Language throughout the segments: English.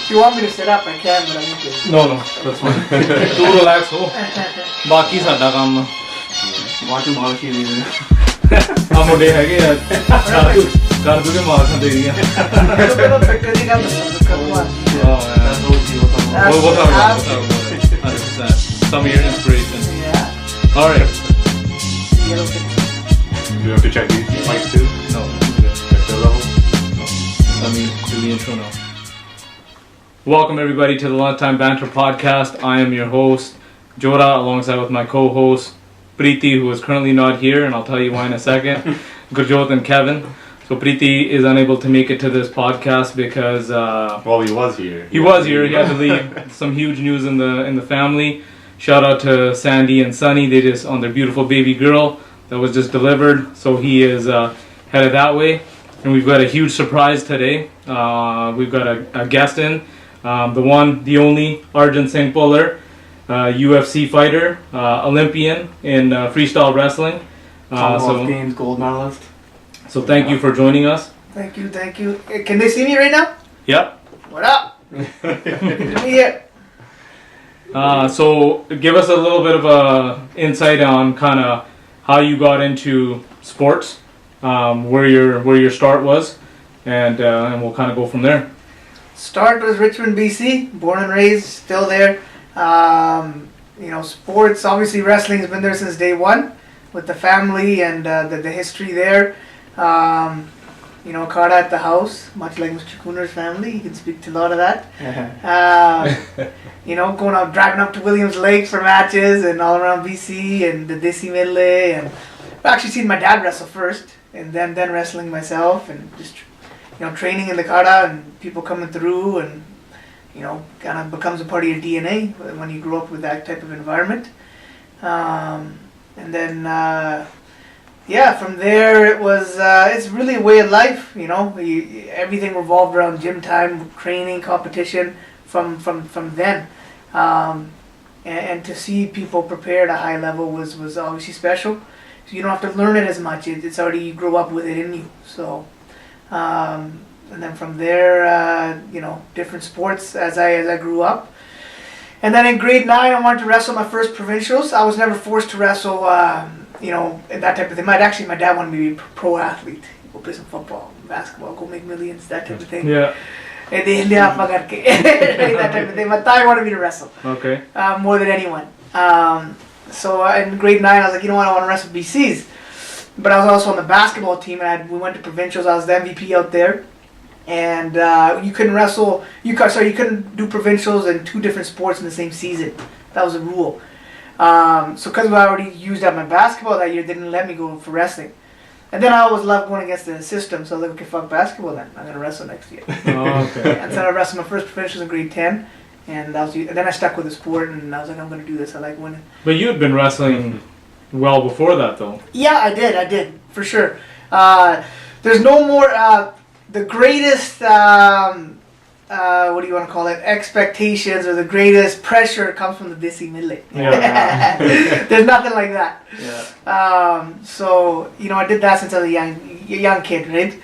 If you want me to sit up, I can, but I won't do it. No, that's fine. Do relax ho. Baki sada kaam. Watch him all she needs. ਆ ਮੁੰਡੇ ਹੈਗੇ ਆ ਕਰ ਦੂਗੇ ਮਾਰ ਖਾਂਦੇ ਦੀਆਂ Some of your inspiration. Yeah. All right. Do you have to check these mics too? No. Check the level? Let me do the intro now. Welcome everybody to the Lunchtime Banter podcast. I am your host, Jora, alongside with my co-host, Preeti, who is currently not here, and I'll tell you why in a second. Gurjot and Kevin. So Preeti is unable to make it to this podcast because Well, he was here. he was here. He had to leave. Some huge news in the family. Shout out to Sandy and Sunny. They just on their beautiful baby girl that was just delivered. So he is headed that way, and we've got a huge surprise today. We've got a guest in, the one, the only Arjan Singh Bhullar. UFC fighter, Olympian in freestyle wrestling. Commonwealth Games gold medalist. So thank you for joining us. Thank you, thank you. Can they see me right now? Yep. What up? Good to be here. So give us a little bit of a insight on kind of how you got into sports, where your start was, and we'll kind of go from there. Start was Richmond, BC. Born and raised, still there. Sports, obviously wrestling has been there since day one with the family and the history there. Caught at the house, much like Mr. Cooner's family. You can speak to a lot of that. Going out, driving up to Williams Lake for matches and all around BC and the Desi Medley. And I've actually seen my dad wrestle first and then wrestling myself and just, training in the kata and people coming through and kind of becomes a part of your DNA when you grow up with that type of environment. From there it was, it's really a way of life, everything revolved around gym time, training, competition from then. And to see people prepare at a high level was obviously special. So you don't have to learn it as much, it's already, you grow up with it in you. So, and then from there, different sports as I grew up. And then in grade 9, I wanted to wrestle my first provincials. I was never forced to wrestle, that type of thing. My dad wanted me to be a pro athlete. Go play some football, basketball, go make millions, that type of thing. Yeah. That type of thing. My dad wanted me to wrestle. Okay. More than anyone. So in grade 9, I was like, you know what, I want to wrestle BCs. But I was also on the basketball team, and we went to provincials. I was the MVP out there. And you couldn't wrestle. You couldn't do provincials and 2 different sports in the same season. That was a rule. So because I already used up my basketball that year, they didn't let me go for wrestling. And then I always loved going against the system. So I was like, okay, fuck basketball then. I'm gonna wrestle next year. Oh, okay. And so I wrestled my first provincials in grade 10, and then I stuck with the sport, and I was like, I'm gonna do this. I like winning. But you had been wrestling well before that, though. Yeah, I did for sure. There's no more. The greatest, what do you want to call it, expectations or the greatest pressure comes from the Desi Midley. Yeah. There's nothing like that. Yeah. So, I did that since I was a young kid, right?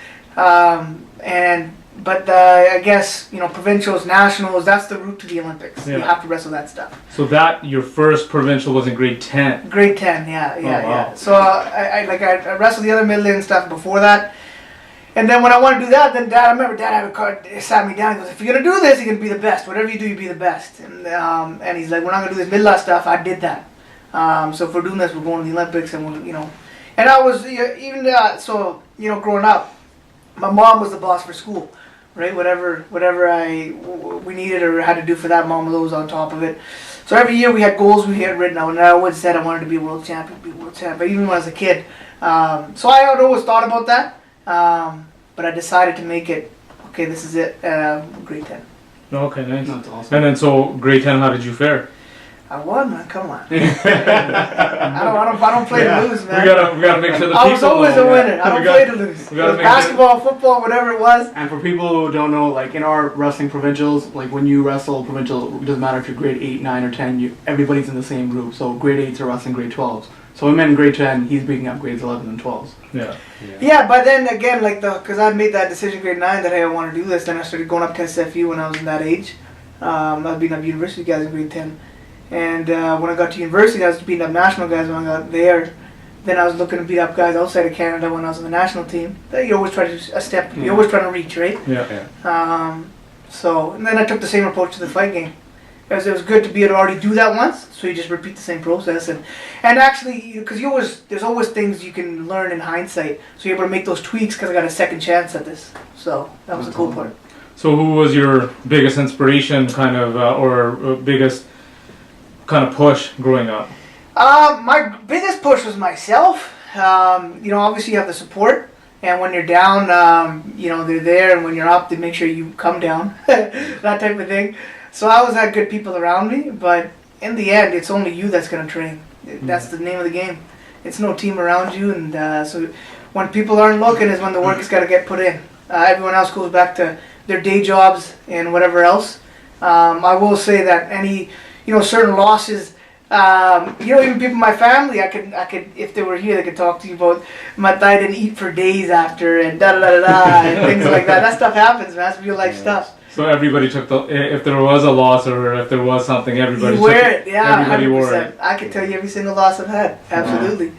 But I guess, provincials, nationals, that's the route to the Olympics. Yeah. You have to wrestle that stuff. So your first provincial was in grade 10? Grade 10, yeah. Wow. So I wrestled the other Midley and stuff before that. And then when I wanted to do that, then I remember Dad had a card, sat me down and goes, if you're going to do this, you're going to be the best. Whatever you do, you be the best. And he's like, we're not going to do this midlife stuff. I did that. So if we're doing this, we're going to the Olympics. And, And I was, growing up, my mom was the boss for school, right? Whatever we needed or had to do for that, Mom was always on top of it. So every year we had goals we had written out. And I always said I wanted to be a world champion, But even when I was a kid. So I had always thought about that. But I decided to make it, okay, this is it, grade 10. Okay, nice. That's awesome. And then so grade 10, how did you fare? I won, man. Come on. I don't play to lose, man. We gotta make sure the people. I was always a winner. I don't play to lose. It was basketball, football, whatever it was. And for people who don't know, like in our wrestling provincials, like when you wrestle provincial, it doesn't matter if you're grade 8, 9, or 10. Everybody's in the same group. So grade 8s are wrestling grade 12s. So I'm in grade 10, he's picking up grades 11 and 12s. Yeah. Yeah, but then again, like because I made that decision grade 9 that hey, I want to do this. Then I started going up to SFU when I was in that age. I was beating up university guys in grade 10, and when I got to university, I was beating up national guys when I got there. Then I was looking to beat up guys outside of Canada when I was on the national team. You always try to a step. You always trying to reach, right? Yeah. So and then I took the same approach to the fight game. Because it was good to be able to already do that once, so you just repeat the same process, and actually, because there's always things you can learn in hindsight, so you're able to make those tweaks. Because I got a second chance at this, so that was the cool part. So who was your biggest inspiration, kind of, or biggest kind of push growing up? My biggest push was myself. Obviously you have the support, and when you're down, they're there, and when you're up, they make sure you come down, that type of thing. So I always had good people around me, but in the end, it's only you that's going to train. That's the name of the game. It's no team around you, and so when people aren't looking is when the work has got to get put in. Everyone else goes back to their day jobs and whatever else. I will say that any, certain losses, even people in my family, I could, if they were here, they could talk to you about my dad didn't eat for days after, and and things like that. That stuff happens, man. That's real life stuff. So everybody took if there was a loss or if there was something, everybody you wear it. Yeah, everybody 100%. wore it. I can tell you every single loss I've had. Absolutely.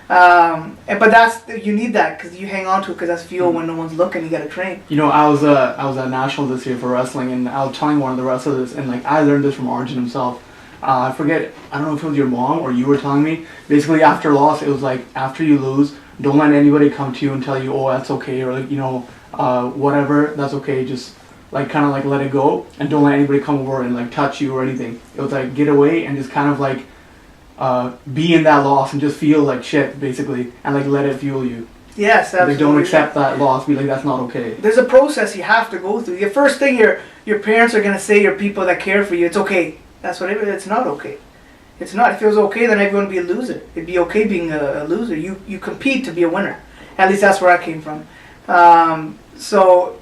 But you need that because you hang on to it because that's fuel when no one's looking. You got to train. I was at national this year for wrestling, and I was telling one of the wrestlers, and I learned this from Arjan himself. I forget. I don't know if it was your mom or you were telling me. Basically, after a loss, it was like after you lose, don't let anybody come to you and tell you, oh, that's okay, or whatever, that's okay. Just kind of let it go, and don't let anybody come over and touch you or anything. It was get away and just kind of be in that loss and just feel like shit basically, and let it fuel you. Yes, absolutely. Don't accept that loss. Be that's not okay. There's a process you have to go through. The first thing your parents are gonna say, your people that care for you, it's okay. That's what it's not okay. It's not. If it was okay, then everyone would be a loser. It'd be okay being a loser. You compete to be a winner. At least that's where I came from. So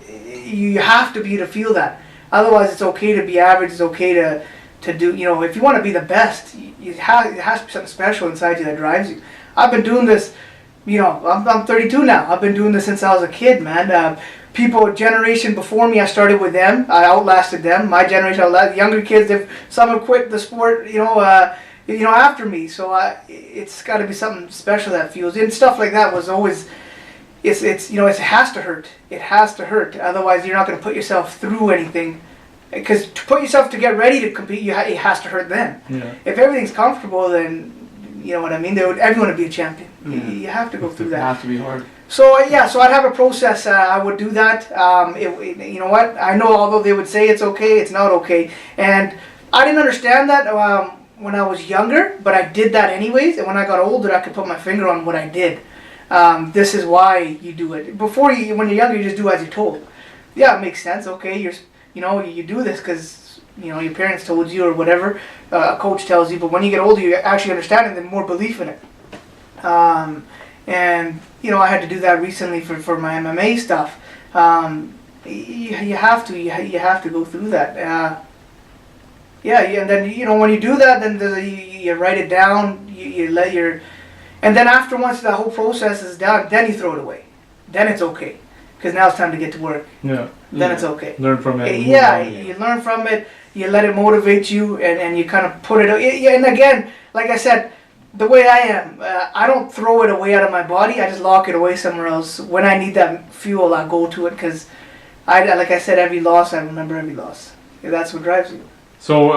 you have to be to feel that. Otherwise, it's okay to be average. It's okay to do. If you want to be the best, it has to be something special inside you that drives you. I've been doing this. I'm 32 now. I've been doing this since I was a kid, man. Generation before me, I started with them. I outlasted them. My generation, younger kids, some have quit the sport. After me. So it's got to be something special that fuels. And stuff like that was always. It has to hurt. It has to hurt. Otherwise, you're not going to put yourself through anything. Because to put yourself to get ready to compete, it has to hurt then. Yeah. If everything's comfortable, then you know what I mean. Everyone would be a champion. Yeah. You have to go through that. It has to be hard. So so I'd have a process. I would do that. You know what? I know although they would say it's okay, it's not okay, and I didn't understand that when I was younger, but I did that anyways. And when I got older, I could put my finger on what I did. This is why you do it. When you're younger, you just do as you're told. Yeah, it makes sense. Okay, you do this because your parents told you or whatever. A coach tells you. But when you get older, you actually understand it and more belief in it. And I had to do that recently for my MMA stuff. You have to go through that. And then when you do that, then you write it down. You let and then once the whole process is done, then you throw it away. Then it's okay, because now it's time to get to work. Yeah. Then it's okay. Learn from it. You learn from it. You let it motivate you, and you kind of put it. And again, like I said. The way I am, I don't throw it away out of my body. I just lock it away somewhere else. When I need that fuel, I go to it because, like I said, every loss, I remember every loss. That's what drives you. So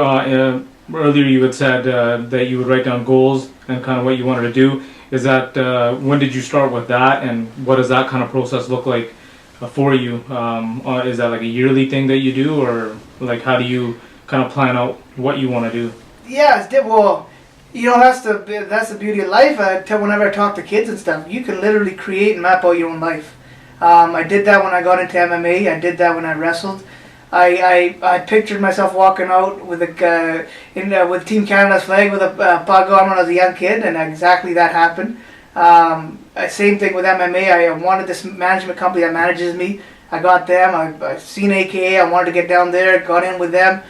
earlier you had said that you would write down goals and kind of what you wanted to do. Is that when did you start with that, and what does that kind of process look like for you? Is that like a yearly thing that you do, or how do you kind of plan out what you want to do? Yeah, that's the beauty of life. Whenever I talk to kids and stuff, you can literally create and map out your own life. I did that when I got into MMA. I did that when I wrestled. I pictured myself walking out with with Team Canada's flag with a pug on when I was a young kid, and exactly that happened. Same thing with MMA. I wanted this management company that manages me. I got them. I've seen AKA. I wanted to get down there. Got in with them.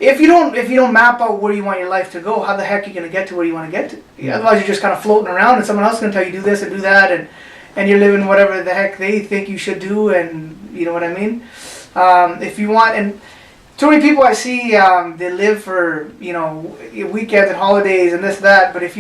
if you don't map out where you want your life to go, how the heck are you going to get to where you want to get to? Yeah. Otherwise, you're just kind of floating around, and someone else is going to tell you do this and do that, and you're living whatever the heck they think you should do, and you know what I mean. If you want, and too many people I see, they live for weekends and holidays and this that. But if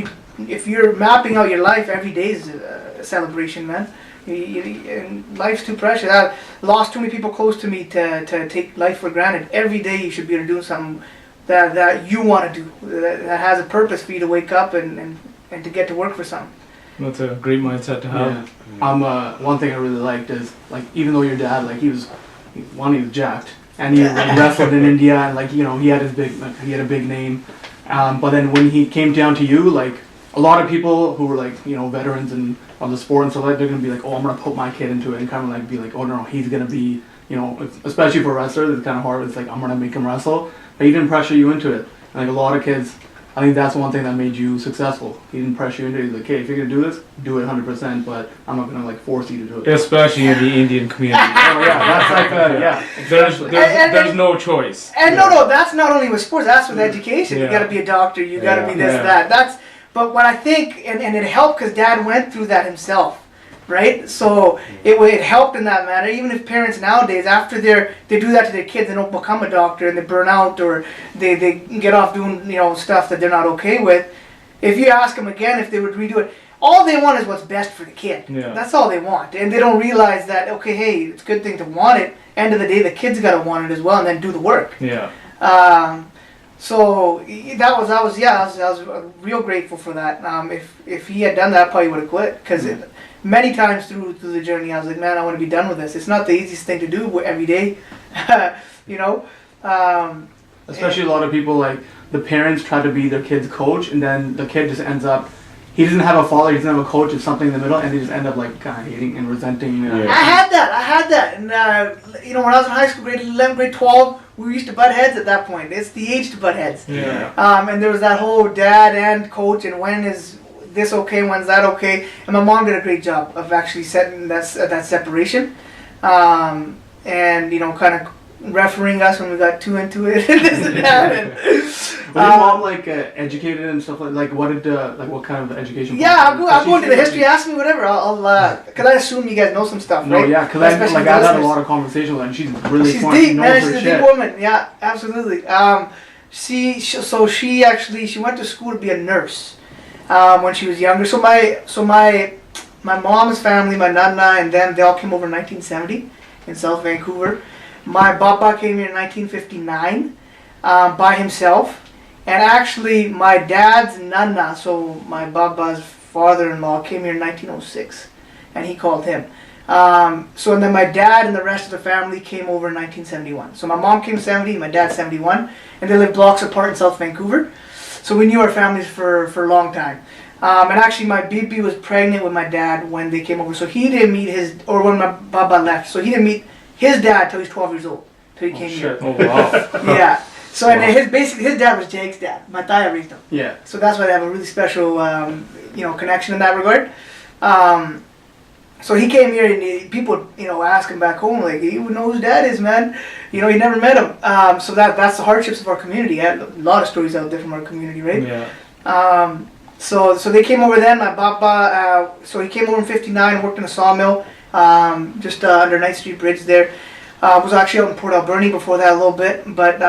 you're mapping out your life, every day is a celebration, man. And life's too precious. I've lost too many people close to me to take life for granted. Every day you should be able to do something that you want to do, that has a purpose for you to wake up and to get to work for something. That's a great mindset to have. Yeah. One thing I really liked is, like, even though your dad, like, he was jacked, and he like, wrestled in India, and like, he had he had a big name, but then when he came down to you, like, a lot of people who were like, veterans and on the sport and stuff like that, they're gonna be like, oh, I'm gonna put my kid into it, and kind of like be like, oh no, he's gonna be, especially for wrestlers, it's kind of hard. It's like, I'm gonna make him wrestle, but he didn't pressure you into it. And like a lot of kids, I think that's one thing that made you successful. He didn't pressure you into it. He's like, okay, if you're gonna do this, do it 100%, but I'm not gonna like force you to do it. Especially in the Indian community. Oh yeah, that's like There's no choice. And no, that's not only with sports. That's with education. You got to be a doctor. You got to be this, that. But what I think, and it helped because Dad went through that himself, right? So it helped in that matter. Even if parents nowadays, after they do that to their kids, they don't become a doctor and they burn out, or they get off doing stuff that they're not okay with. If you ask them again if they would redo it, all they want is what's best for the kid. Yeah. That's all they want, and they don't realize that hey, it's a good thing to want it. End of the day, the kid's got to want it as well, and then do the work. Yeah. So I was real grateful for that. If he had done that, I probably would have quit, because many times through the journey, I was like, man, I want to be done with this. It's not the easiest thing to do every day, Especially a lot of people, like, the parents try to be their kid's coach, and then the kid just ends up, he doesn't have a father, he doesn't have a coach, it's something in the middle, and they just end up like kind of hating and resenting. I had that, and when I was in high school, grade 11, grade 12, we used to butt heads at that point. It's the age to butt heads. Yeah. And there was that whole dad and coach, and when is this okay, when's that okay? And my mom did a great job of actually setting that separation, and kind of refereeing us when we got too into it and this and that. Was your mom like educated and stuff like what kind of education? Yeah, I'll go into the history. Ask me whatever. I'll because I assume you guys know some stuff, right? No, yeah, because I've had a lot of conversations with her, and she's really smart. Deep, man. She's a deep woman. Yeah, absolutely. She went to school to be a nurse when she was younger. So my mom's family, my nana and them, they all came over in 1970 in South Vancouver. My Baba came here in 1959 by himself. And actually, my dad's nana, so my Baba's father-in-law, came here in 1906, and he called him. And then my dad and the rest of the family came over in 1971. So my mom came 70, my dad 71, and they lived blocks apart in South Vancouver. So we knew our families for a long time. And actually, my bibi was pregnant with my dad when they came over, so he didn't meet when my Baba left, so he didn't meet his dad till he was 12 years old, till he came here. Oh wow. Yeah. So and his dad was Jake's dad. My Thaya raised him. Yeah. So that's why they have a really special connection in that regard. So he came here and people ask him back home like, you know who his dad is, man. He never met him. So that's the hardships of our community. I had a lot of stories out there from our community, right? Yeah. So they came over then. My Baba, so he came over in 59, worked in a sawmill, just under 9th Street Bridge there. Was actually out in Port Alberni before that a little bit, but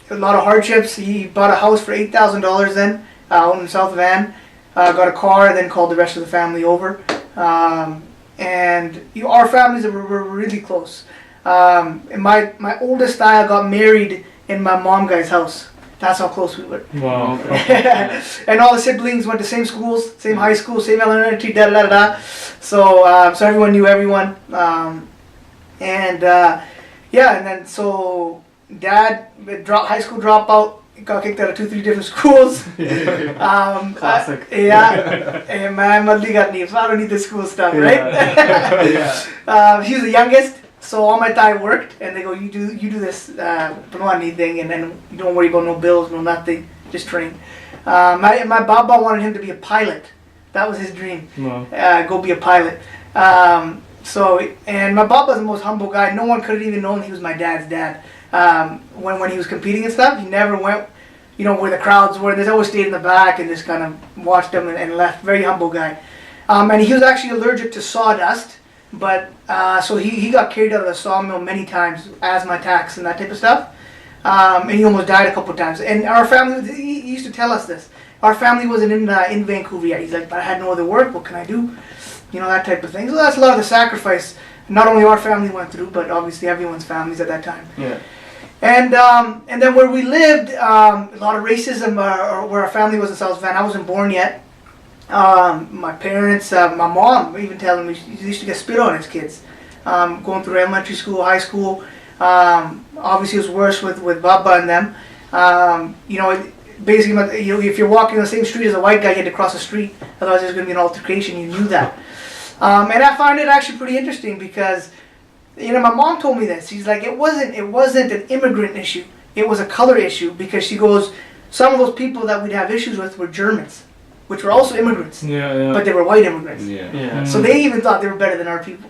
a lot of hardships. He bought a house for $8,000 then, out in South Van. Got a car, then called the rest of the family over. And our families were really close. And my oldest style got married in my mom guy's house. That's how close we were. Wow. And all the siblings went to same schools, same high school, same elementary, So everyone knew everyone. And then so Dad, high school dropout, got kicked out of 2-3 different schools. Classic. And my mother got names, so I don't need the school stuff, right? He was the youngest, so all my Thai worked, and they go, you do this, don't want anything, and then you don't worry about no bills, no nothing, just train. My Baba wanted him to be a pilot. That was his dream. Wow. Go be a pilot. So, and my Baba was the most humble guy. No one could have even known he was my dad's dad. When he was competing and stuff, he never went, where the crowds were. They always stayed in the back and just kind of watched them and left. Very humble guy. And he was actually allergic to sawdust, but so he got carried out of the sawmill many times, asthma attacks and that type of stuff. And he almost died a couple of times. And our family, he used to tell us this. Our family wasn't in Vancouver yet. He's like, but I had no other work. What can I do? That type of thing. So that's a lot of the sacrifice not only our family went through, but obviously everyone's families at that time. Yeah. And then where we lived, a lot of racism, where our family was in South Van. I wasn't born yet. My parents, my mom even telling me she used to get spit on as kids. Going through elementary school, high school. Obviously it was worse with Baba and them. Basically, if you're walking the same street as a white guy, you had to cross the street. Otherwise there's going to be an altercation. You knew that. And I find it actually pretty interesting because, my mom told me this. She's like, it wasn't an immigrant issue. It was a color issue because she goes, some of those people that we'd have issues with were Germans, which were also immigrants. Yeah. But they were white immigrants. Yeah. So they even thought they were better than our people,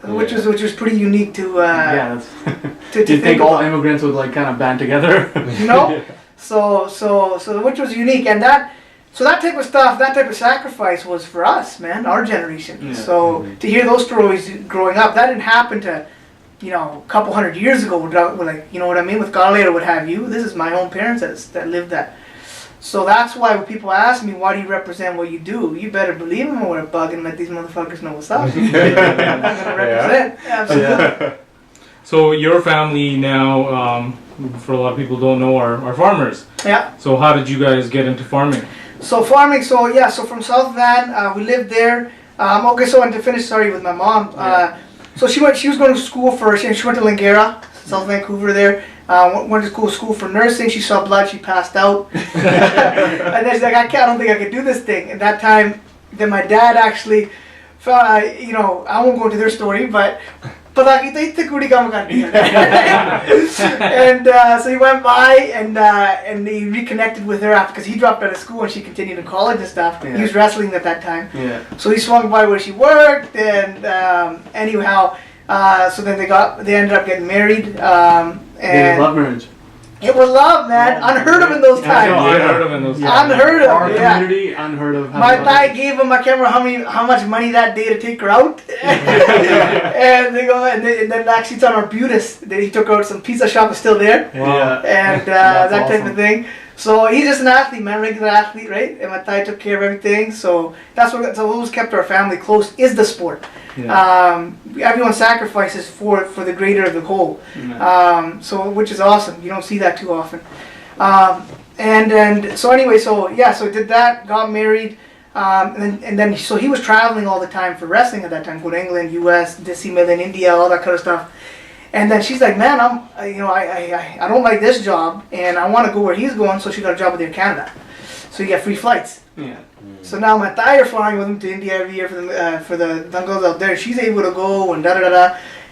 which was pretty unique to. That's. to Do you think about. all immigrants would like kind of band together? So which was unique, and that type of stuff, that type of sacrifice was for us, man, our generation. Yeah. So to hear those stories growing up, that didn't happen to, a couple hundred years ago. With what I mean, with Garley or what have you. This is my own parents that lived that. So that's why when people ask me, why do you represent what you do? You better believe I'm gonna wear a bug and let these motherfuckers know what's up. I'm gonna represent. Absolutely. So your family now, for a lot of people don't know, are farmers. Yeah. So how did you guys get into farming? So farming, so from South Van, we lived there. And to finish, with my mom. So she was going to school she went to Langara, South Vancouver there. Went to school for nursing. She saw blood, she passed out. And then she's like, I don't think I can do this thing. At that time, then my dad actually, I won't go into their story, but and so he went by and he reconnected with her after, because he dropped out of school and she continued in college and stuff. Yeah. He was wrestling at that time. Yeah. So he swung by where she worked, and anyhow, so then they ended up getting married. And love marriage. it was love, man. Unheard of in those times. Unheard of in those Yeah. times. Unheard of. Our Yeah. community, unheard of. My guy gave him, I can't remember how much money that day to take her out. And they go, and then actually it's on Arbutus. Then he took her out, some pizza shop is still there. Wow. And That's that type awesome. of thing. So he's just an athlete, man, regular athlete, right? And my Thai took care of everything. So that's what always kept our family close, is the sport. Yeah. Everyone sacrifices for the greater of the whole. So which is awesome. You don't see that too often. So did that, got married, and then so he was traveling all the time for wrestling at that time, go to England, US, DC Mill in India, all that kind of stuff. And then she's like, man, I don't like this job, and I want to go where he's going. So she got a job with Air Canada, so you get free flights. Yeah. So now my Thai are flying with him to India every year for the dungles out there. She's able to go and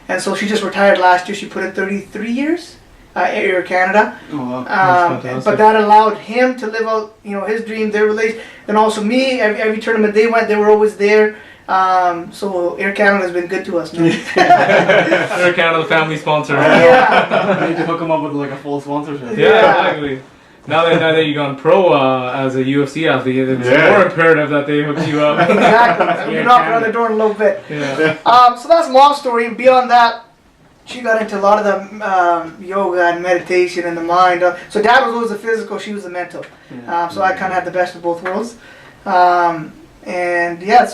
and so she just retired last year. She put in 33 years at Air Canada. Oh, wow. That's fantastic. But that allowed him to live out, his dream, their relation. Then also me, every tournament they went, they were always there. So Air Canada has been good to us, man. Air Canada, the family sponsor. Yeah. Need to hook them up with like a full sponsorship. Yeah, exactly. Now that you've gone pro as a UFC athlete, it's more imperative that they hook you up. Exactly. You're knocking on the door in a little bit. Yeah. So that's mom's story. And beyond that, she got into a lot of the yoga and meditation and the mind. So dad was always the physical, she was the mental. So I kind of had the best of both worlds. So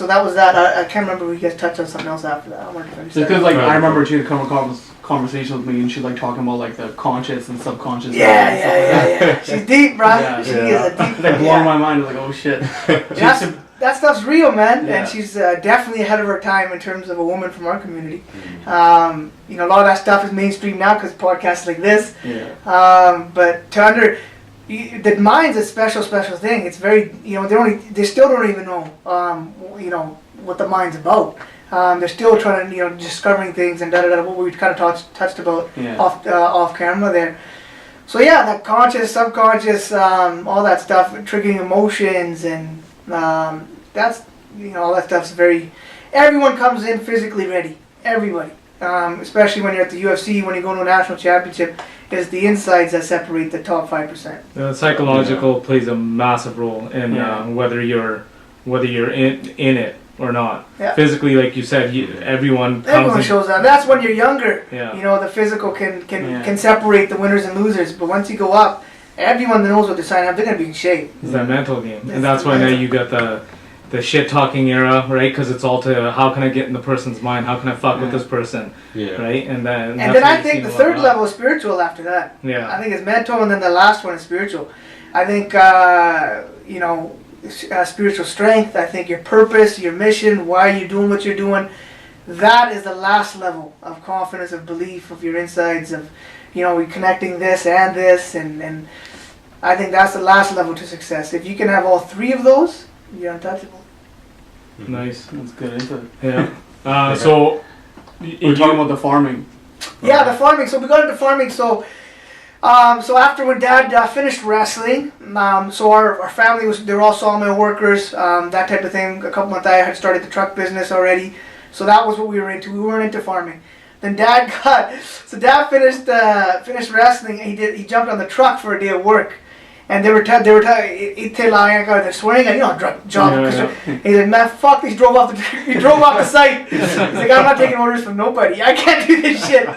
that was that. I can't remember if you guys touched on something else after that. I wanted to finish Just that. because I remember she had come across conversation with me and she's like talking about like the conscious and subconscious. Yeah. She's deep, bro. Yeah. She is a deep. Like blowing my mind. I was like, oh shit. That stuff's real, man, Yeah. and she's definitely ahead of her time in terms of a woman from our community. A lot of that stuff is mainstream now because podcasts like this. Yeah. But the mind's a special thing. It's very, they still don't even know, what the mind's about. They're still trying to, discovering things and what we kind of touched about off camera there. So yeah, that conscious, subconscious, all that stuff, triggering emotions, and that's, all that stuff's very. Everyone comes in physically ready, Everybody. Especially when you're at the UFC, when you go to a national championship, it's the insides that separate the top 5%. Psychological plays a massive role in whether you're in it or not. Yeah. Physically, like you said, everyone shows that. That's when you're younger. Yeah. You know, the physical can separate the winners and losers. But once you go up, everyone that knows what they're signing up, they're going to be in shape. It's that mental game. And that's why now you got the shit-talking era, right? Because it's all to how can I get in the person's mind? How can I fuck with this person? Yeah. Right? And then I think the third level is spiritual after that. Yeah. I think it's mental, and then the last one is spiritual. I think, spiritual strength. I think your purpose, your mission, why you're doing what you're doing. That is the last level of confidence, of belief, of your insides, of, we're connecting this and this. And I think that's the last level to success. If you can have all three of those, you're untouchable. Nice. That's good input. Yeah. So we're talking about the farming. Yeah, the farming. So we got into farming. So after when Dad finished wrestling, so our family they were all sawmill workers, that type of thing. A couple months I had started the truck business already. So that was what we were into. We weren't into farming. Then Dad finished wrestling, and he jumped on the truck for a day of work. And they were they're swearing at, job. He said, man, fuck, he drove off the site. He's like, I'm not taking orders from nobody. I can't do this shit.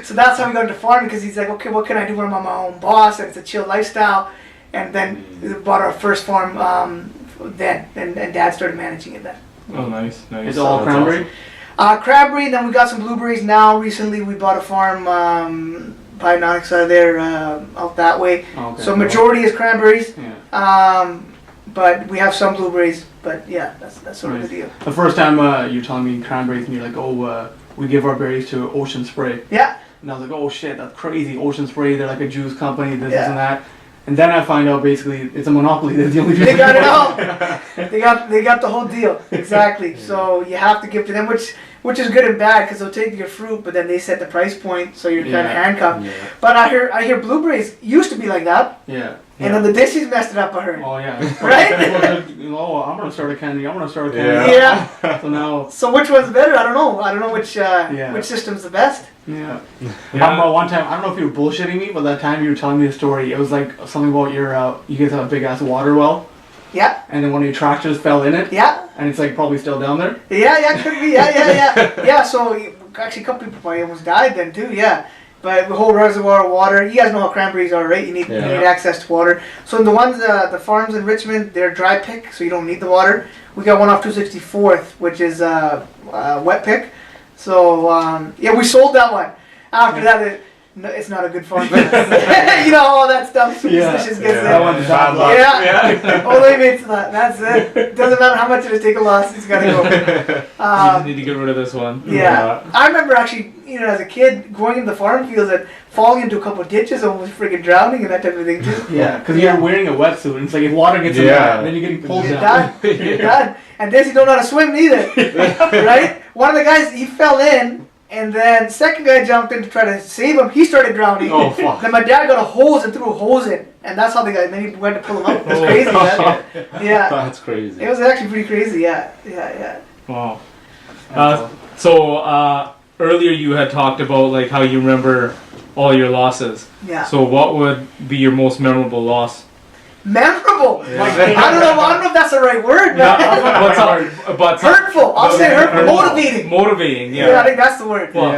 So that's how we got into farming, because he's like, okay, what can I do when I'm my own boss? And it's a chill lifestyle. And then we bought our first farm then. And Dad started managing it then. Oh, nice. It's all cranberry? Awesome. Cranberry, then we got some blueberries now. Recently we bought a farm by Knox out there, out that way. Oh, okay. So majority is cranberries, but we have some blueberries. But yeah, that's sort of the deal. The first time you're telling me cranberries, and you're like, we give our berries to Ocean Spray. Yeah. And I was like, oh shit, that's crazy. Ocean Spray, they're like a juice company, this and that. And then I find out basically it's a monopoly. They're the only people. They got it all. They got the whole deal. Exactly. So you have to give to them, which is good and bad, because they'll take your fruit, but then they set the price point, so you're kind of handcuffed. Yeah. But I hear blueberries used to be like that. Yeah. And then the dishes messed it up, I heard. Oh yeah. Right? I'm gonna start a candy. Yeah. So now. So which one's better? I don't know which system's the best. Yeah. One time, I don't know if you were bullshitting me, but that time you were telling me a story. It was like something about you guys have a big ass water well. Yeah. And then one of your tractors fell in it. Yeah. And it's like probably still down there. Yeah, could be. Yeah. Yeah. So actually, a couple people probably almost died then too. Yeah. But the whole reservoir of water, you guys know how cranberries are, right? You need access to water. So the ones, the farms in Richmond, they're dry pick, so you don't need the water. We got one off 264th, which is wet pick. So we sold that one. After that, it's not a good farm. All that stuff. Superstitious gets there. That one's bad luck. Yeah. Only mates that. That's it. Doesn't matter how much it is, take a loss. It's gotta go. You just need to get rid of this one. Yeah. I remember actually, as a kid, going into the farm fields and falling into a couple of ditches, almost freaking drowning and that type of thing too. Yeah, because you're wearing a wetsuit, and it's like if water gets in there, then you're getting pulled down. You're done. And this, you don't know how to swim either. Right? One of the guys, he fell in. And then second guy jumped in to try to save him. He started drowning. Oh, fuck. Then my dad got a hose and threw a hose in. And that's how they got, and then he went to pull him up. It was crazy, man. Yeah. That's crazy. It was actually pretty crazy, yeah. Wow. So earlier you had talked about like how you remember all your losses. Yeah. So what would be your most memorable loss? Memorable. Yeah. I don't know if that's the right word. But hurtful. I'll say hurtful. Motivating. Motivating. Yeah. Yeah, I think that's the word. Well,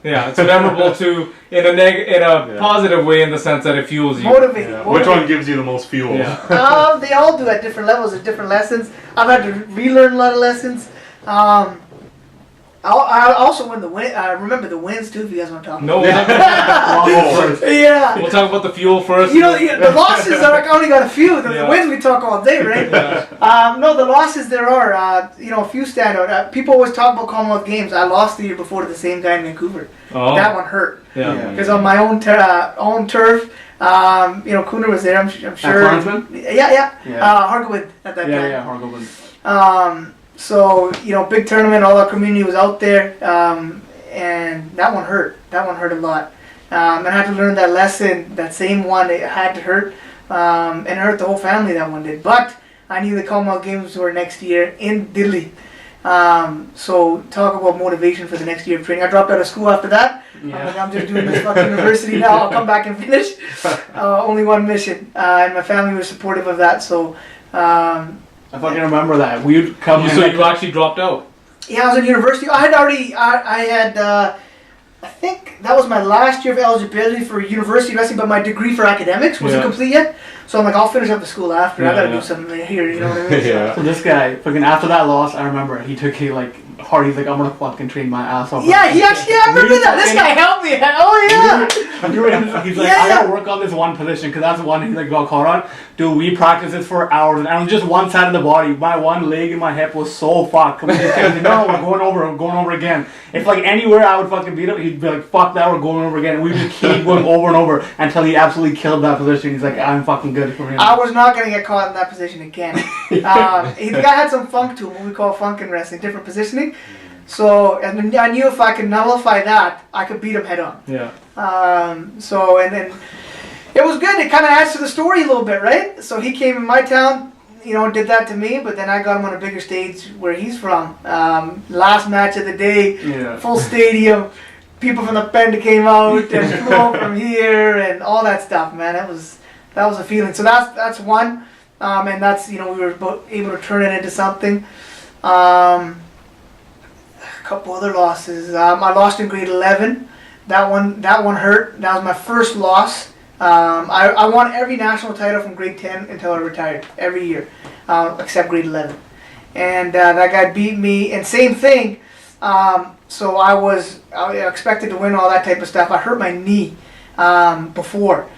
yeah. It's memorable too in a positive way, in the sense that it fuels you. Motivating. Yeah. Which one gives you the most fuel? Yeah. They all do at different levels. There's different lessons. I've had to relearn a lot of lessons. I also remember the wins too, if you guys want to talk about Yeah. We'll talk about the fuel first. The losses I only got a few. The wins we talk all day, right? No, the losses there are, a few stand out. People always talk about Commonwealth Games. I lost the year before to the same guy in Vancouver. Oh. That one hurt. Yeah. Because on my own turf, Cooner was there, I'm sure. Fransman? Yeah. Hargowin at that time. Yeah, Hargowin. So, big tournament, all our community was out there, and that one hurt. That one hurt a lot. And I had to learn that lesson, that same one, it had to hurt, and it hurt the whole family, that one did. But I knew the Commonwealth Games were next year in Delhi, So talk about motivation for the next year of training. I dropped out of school after that. I'm just doing this fucking university now. I'll come back and finish. Only one mission, and my family was supportive of that. So I fucking remember that. We'd come. So you actually dropped out? Yeah, I was in university. I had I think that was my last year of eligibility for university wrestling, but my degree for academics wasn't complete yet. So I'm like, I'll finish up the school after. I gotta do something here, you know what I mean? Yeah. So this guy, fucking after that loss, I remember he's like, Hardy's like, I'm gonna fucking train my ass off. Yeah, I remember that. This guy helped me. Oh yeah. He's like, I gotta work on this one position because that's the one he like got caught on. Dude, we practiced this for hours, and I was just one side of the body. My one leg and my hip was so fucked. Like, no, we're going over again. If like anywhere I would fucking beat him, he'd be like, fuck that, we're going over again. And we would keep going over and over until he absolutely killed that position. He's like, I'm fucking good for him. I was not gonna get caught in that position again. The guy had some funk to him, what we call funk in wrestling, different positioning. So, and I knew if I could nullify that, I could beat him head on. Yeah. So, and then it was good. It kind of adds to the story a little bit, right? So he came in my town, you know, did that to me, but then I got him on a bigger stage where he's from. Last match of the day, full stadium, people from the Penda came out and flew out from here and all that stuff, man. That was a feeling. So that's one, and that's, you know, we were able to turn it into something. A couple other losses. I lost in grade 11. That one hurt. That was my first loss. I won every national title from grade 10 until I retired every year, except grade 11. And that guy beat me. And same thing. So I expected to win all that type of stuff. I hurt my knee before,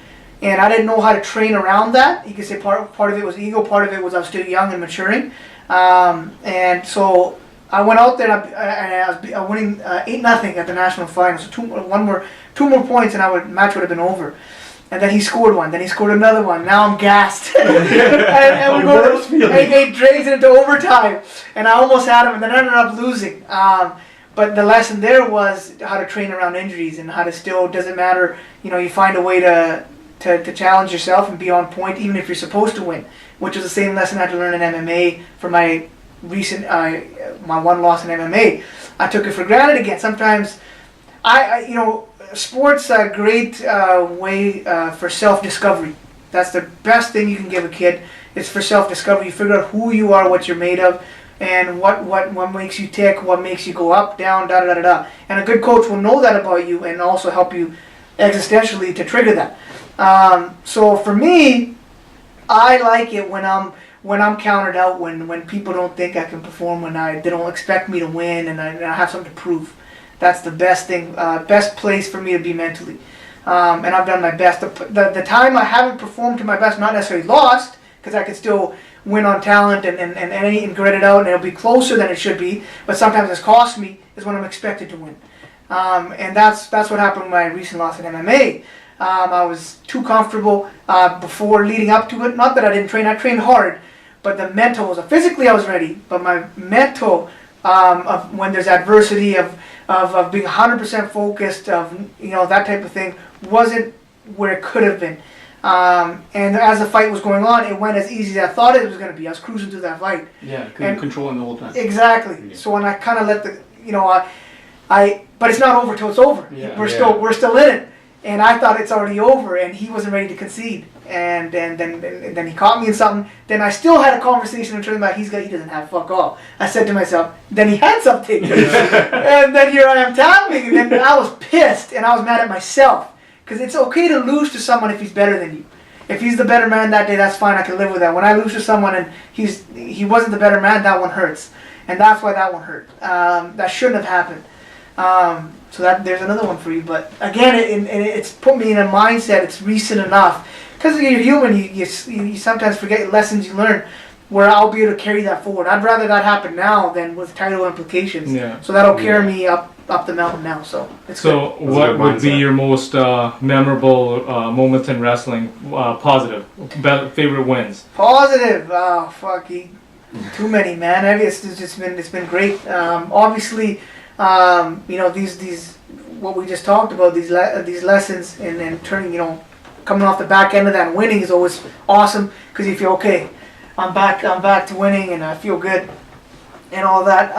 and I didn't know how to train around that. You could say part of it was ego, part of it was I was still young and maturing, and so I went out there and I was winning 8-0 at the national final. So two more points and match would have been over. And then he scored one. Then he scored another one. Now I'm gassed. and we go it drags it into overtime. And I almost had him, and then I ended up losing. But the lesson there was how to train around injuries and how to still, doesn't matter, you know, you find a way to challenge yourself and be on point even if you're supposed to win, which was the same lesson I had to learn in MMA for my recent, my one loss in MMA. I took it for granted again. Sometimes, you know, sports a great way for self-discovery. That's the best thing you can give a kid. It's for self-discovery. You figure out who you are, what you're made of, and what makes you tick, what makes you go up, down, da da da da. And a good coach will know that about you and also help you existentially to trigger that. So for me, I like it when I'm countered out, when people don't think I can perform, when they don't expect me to win, and I have something to prove. That's the best thing, best place for me to be mentally. And I've done my best. The time I haven't performed to my best, not necessarily lost, because I could still win on talent and grit it out, and it'll be closer than it should be, but sometimes it's cost me, is when I'm expected to win. And that's what happened with my recent loss in MMA. I was too comfortable before leading up to it. Not that I didn't train, I trained hard, but the mental was, physically I was ready, but my mental, of when there's adversity, of being 100% focused, of, you know, that type of thing, wasn't where it could have been. And as the fight was going on, it went as easy as I thought it was going to be. I was cruising through that fight. Yeah, because you're controlling the whole time. Exactly. Yeah. So when I kind of let the, you know, but it's not over till it's over. Yeah. We're still in it. And I thought it's already over, and he wasn't ready to concede. And then he caught me in something. Then I still had a conversation and turned out he doesn't have fuck all. I said to myself, then he had something. And then here I am tapping, and then I was pissed, and I was mad at myself. Because it's okay to lose to someone if he's better than you. If he's the better man that day, that's fine, I can live with that. When I lose to someone and he wasn't the better man, that one hurts. And that's why that one hurt. That shouldn't have happened. So there's another one for you. But again, it's put me in a mindset, it's recent enough. Because you're human, you sometimes forget lessons you learn, where I'll be able to carry that forward. I'd rather that happen now than with title implications. Yeah. So that'll carry me up the mountain now. So it's so good. What would be your most memorable moments in wrestling? Positive, favorite wins. Positive. Oh fuck, too many, man. It's been great. Obviously, you know, these what we just talked about, these lessons and turning, you know, coming off the back end of that and winning is always awesome, because you feel, okay, I'm back to winning and I feel good. and all that.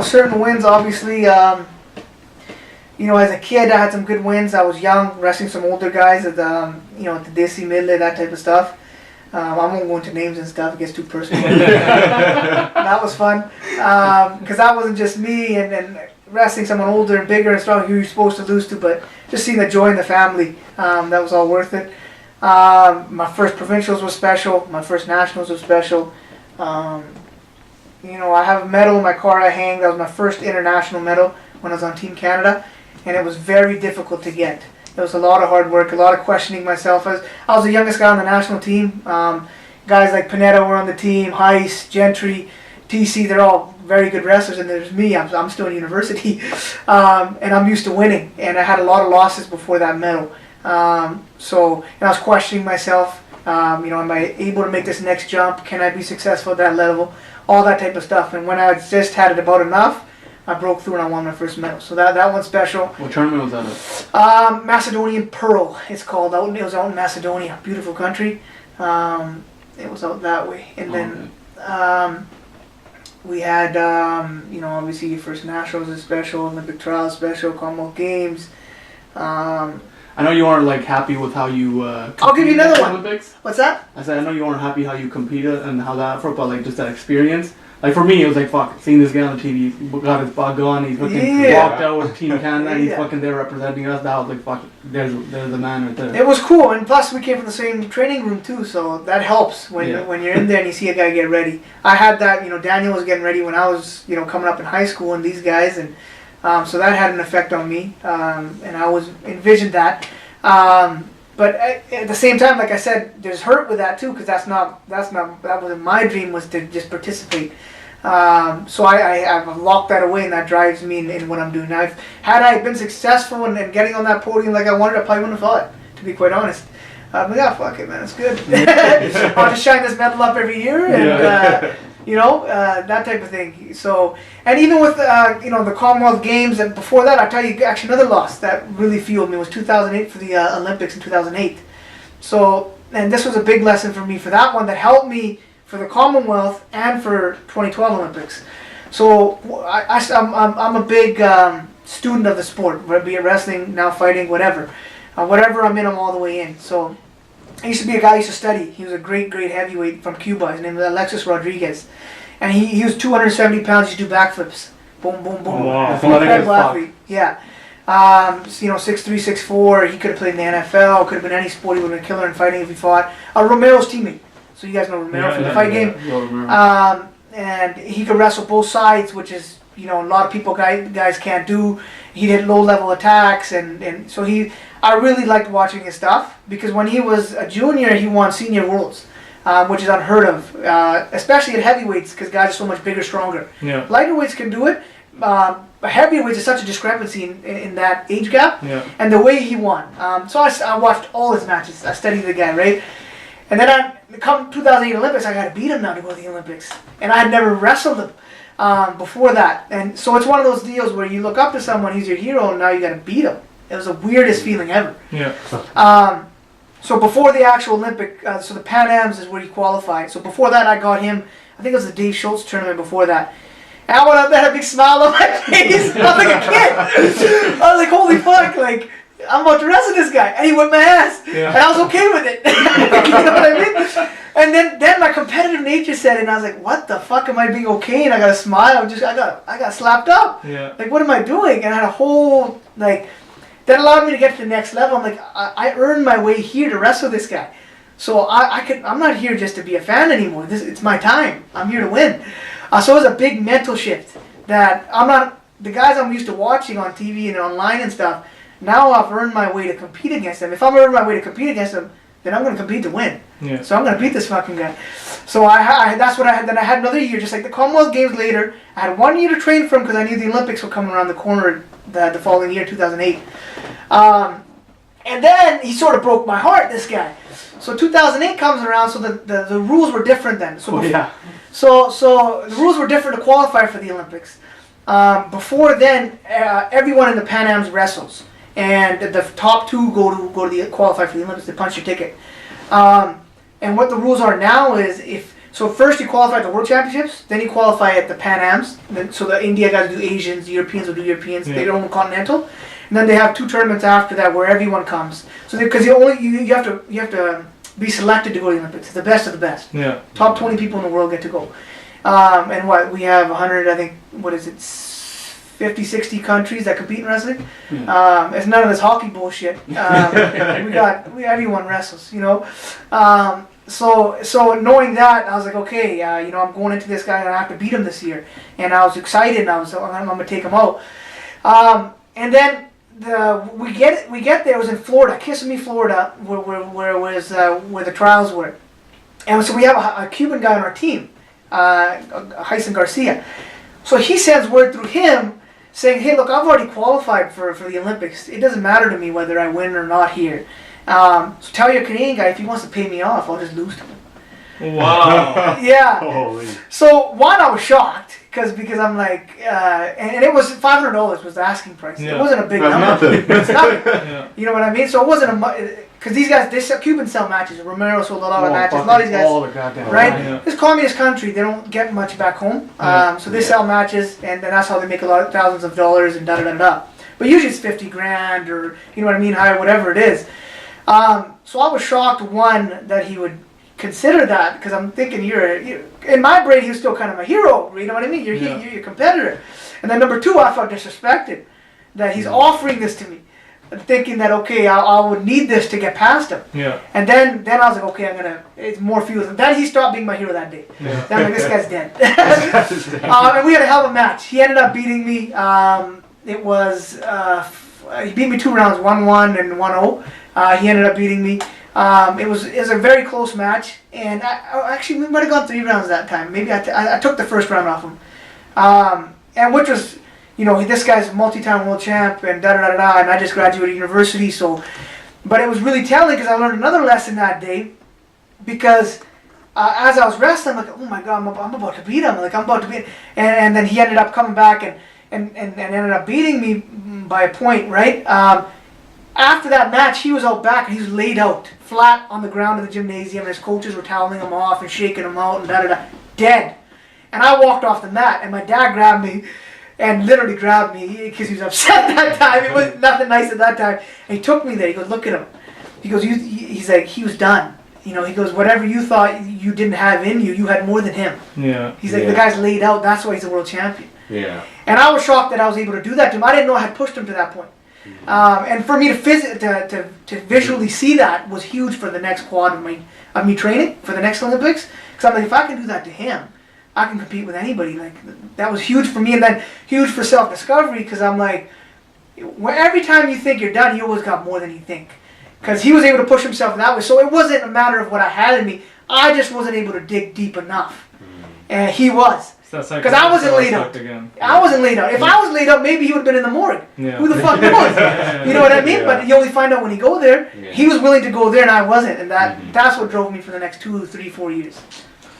Certain wins, obviously. As a kid, I had some good wins. I was young, wrestling some older guys at the Desi Midley, that type of stuff. I won't go into names and stuff; it gets too personal. That was fun because that wasn't just me and wrestling someone older and bigger and stronger who you're supposed to lose to, but just seeing the joy in the family, that was all worth it. My first provincials was special. My first nationals was special. I have a medal in my car I hang. That was my first international medal when I was on Team Canada, and it was very difficult to get. It was a lot of hard work, a lot of questioning myself. I was the youngest guy on the national team. Guys like Panetta were on the team, Heiss, Gentry, TC, they're all very good wrestlers, and there's me. I'm still in university, and I'm used to winning, and I had a lot of losses before that medal. So I was questioning myself, am I able to make this next jump? Can I be successful at that level? All that type of stuff. And when I just had it about enough, I broke through and I won my first medal. So that one's special. What tournament was that at? Macedonian Pearl, it's called. It was out in Macedonia, beautiful country. It was out that way. And then we had, obviously your first nationals is special, Olympic trials special, Commonwealth Games. I know you aren't happy with how you. I'll give you another one. Olympics. What's that? I said I know you aren't happy how you competed and how that for, but just that experience. For me, it was fuck, seeing this guy on the TV, he got his bug on, he fucking walked out with Team Canada, and he's fucking there representing us. That was fuck, there's the man right there. It was cool, and plus we came from the same training room too, so that helps when you're in there and you see a guy get ready. I had that, Daniel was getting ready when I was, coming up in high school, and these guys, and so that had an effect on me, and I was envisioned that. But at the same time, like I said, there's hurt with that too, because that wasn't my dream, was to just participate. So I've locked that away, and that drives me in what I'm doing now. Had I been successful and getting on that podium like I wanted, I probably wouldn't have fought, to be quite honest. But yeah, fuck it, man, it's good. I'll just shine this medal up every year, and that type of thing. So, and even with the Commonwealth Games, and before that, I tell you, actually another loss that really fueled me was 2008 for the Olympics in 2008. So, and this was a big lesson for me for that one that helped me for the Commonwealth and for 2012 Olympics. So I'm a big student of the sport, be it wrestling, now fighting, whatever. Whatever I'm in, I'm all the way in. So I used to be a guy I used to study. He was a great heavyweight from Cuba. His name was Alexis Rodriguez. And he was 270 pounds. He used to do backflips. Boom, boom, boom. Oh, wow. Incredible athlete. Yeah. 6'3", 6'4". He could have played in the NFL. Could have been any sport. He would have been a killer in fighting if he fought. Romero's teammate. So you guys know Romero from the fight game. And he could wrestle both sides, which is, a lot of people guys can't do. He did low-level attacks, and so I really liked watching his stuff, because when he was a junior, he won senior worlds, which is unheard of, especially at heavyweights, because guys are so much bigger, stronger. Yeah. Lightweights can do it. Heavyweights is such a discrepancy in that age gap, and the way he won. So I watched all his matches. I studied the guy, right? And then come 2008 Olympics, I got to beat him now to go to the Olympics. And I had never wrestled him before that. And so it's one of those deals where you look up to someone, he's your hero, and now you got to beat him. It was the weirdest feeling ever. Yeah. So before the actual Olympic, so the Pan Ams is where he qualified. So before that, I got him, I think it was the Dave Schultz tournament before that. And I went up there, had a big smile on my face. I was like a kid. I was like, holy fuck, I'm about to wrestle this guy, and he whipped my ass, and I was okay with it. You know what I mean? And then my competitive nature set in. I was like, "What the fuck am I being okay?" And I got a smile. I got slapped up. Yeah. What am I doing? And I had a whole that allowed me to get to the next level. I'm like, I earned my way here to wrestle this guy, so I'm not here just to be a fan anymore. It's my time. I'm here to win. So it was a big mental shift that I'm not the guys I'm used to watching on TV and online and stuff. Now I've earned my way to compete against them. If I'm earning my way to compete against them, then I'm going to compete to win. Yeah. So I'm going to beat this fucking guy. So that's what I had. Then I had another year, just like the Commonwealth Games later. I had 1 year to train from, because I knew the Olympics were coming around the corner the following year, 2008. And then he sort of broke my heart, this guy. So 2008 comes around, so the rules were different then. So So the rules were different to qualify for the Olympics. Before then, everyone in the Pan Ams wrestles. And the top two go to the qualify for the Olympics. They punch your ticket. And what the rules are now is, if So first you qualify at the World Championships, then you qualify at the Pan Ams. So the India guys will do Asians, the Europeans will do Europeans. They don't continental, and then they have 2 tournaments after that where everyone comes. So because you have to be selected to go to the Olympics. It's the best of the best. Yeah. Top 20 people in the world get to go. And what we have 100, I think. What is it? 50, 60 countries that compete in wrestling. It's none of this hockey bullshit. Everyone wrestles, you know. So knowing that, I was like, okay, you know, I'm going into this guy and I have to beat him this year. And I was excited, and I'm gonna take him out. And then we get there. It was in Florida, Kissimmee, Florida, where the trials were. And so we have a Cuban guy on our team, Hyson Garcia. So he sends word through him saying, hey, look, I've already qualified for the Olympics. It doesn't matter to me whether I win or not here. So tell your Canadian guy if he wants to pay me off, I'll just lose to him. Wow. Yeah. Holy. So one, I was shocked because I'm like, and it was $500 was the asking price. Yeah. It wasn't a big That's number. nothing. It's nothing. Yeah. You know what I mean? So it wasn't because these guys, Cubans sell matches. Romero sold a lot of matches. A lot of these guys. All the goddamn Right? time. Yeah. This communist country, they don't get much back home. So they sell matches, and that's how they make a lot of thousands of dollars and da-da-da-da. But usually it's 50 grand or, you know what I mean, higher, whatever it is. So I was shocked, one, that he would consider that, because I'm thinking you're in my brain, he was still kind of a hero, you know what I mean? You're a competitor. And then number 2, I felt disrespected that he's offering this to me, thinking that, okay, I would need this to get past him. Yeah. And then I was like, okay, it's more fuel. Then he stopped being my hero that day. Yeah. Then I'm like, this guy's dead. And we had a hell of a match. He ended up beating me. It was, he beat me 2 rounds, 1-1 and 1-0. He ended up beating me. It was a very close match, and actually we might have gone 3 rounds that time. Maybe I took the first round off him, and which was, you know, this guy's a multi-time world champ and da-da-da-da, and I just graduated university, so. But it was really telling because I learned another lesson that day, because as I was wrestling, I'm like, oh my God, I'm about to beat him. Like I'm about to beat him. And then he ended up coming back and ended up beating me by a point, right? After that match, he was out back and he was laid out flat on the ground in the gymnasium, and his coaches were toweling him off and shaking him out and da-da-da, dead. And I walked off the mat, and my dad grabbed me and literally grabbed me because he was upset that time. It was nothing nice at that time. And he took me there. He goes, look at him. He goes, he's like, he was done. You know, he goes, whatever you thought you didn't have in you, you had more than him. Yeah. He's like, the guy's laid out. That's why he's a world champion. Yeah. And I was shocked that I was able to do that to him. I didn't know I had pushed him to that point. And for me to visually see that was huge for the next quad of me training for the next Olympics. Because I'm like, if I can do that to him, I can compete with anybody. Like that was huge for me, and then huge for self-discovery. Because I'm like, every time you think you're done, you always got more than you think. Because he was able to push himself that way, so it wasn't a matter of what I had in me. I just wasn't able to dig deep enough, and he was. Because I wasn't laid out. I wasn't laid out. If I was laid out, maybe he would have been in the morgue. Yeah. Who the fuck knows? You know what I mean? Yeah. But you only find out when you go there. Yeah. He was willing to go there, and I wasn't, and that's what drove me for the next 2, 3, 4 years.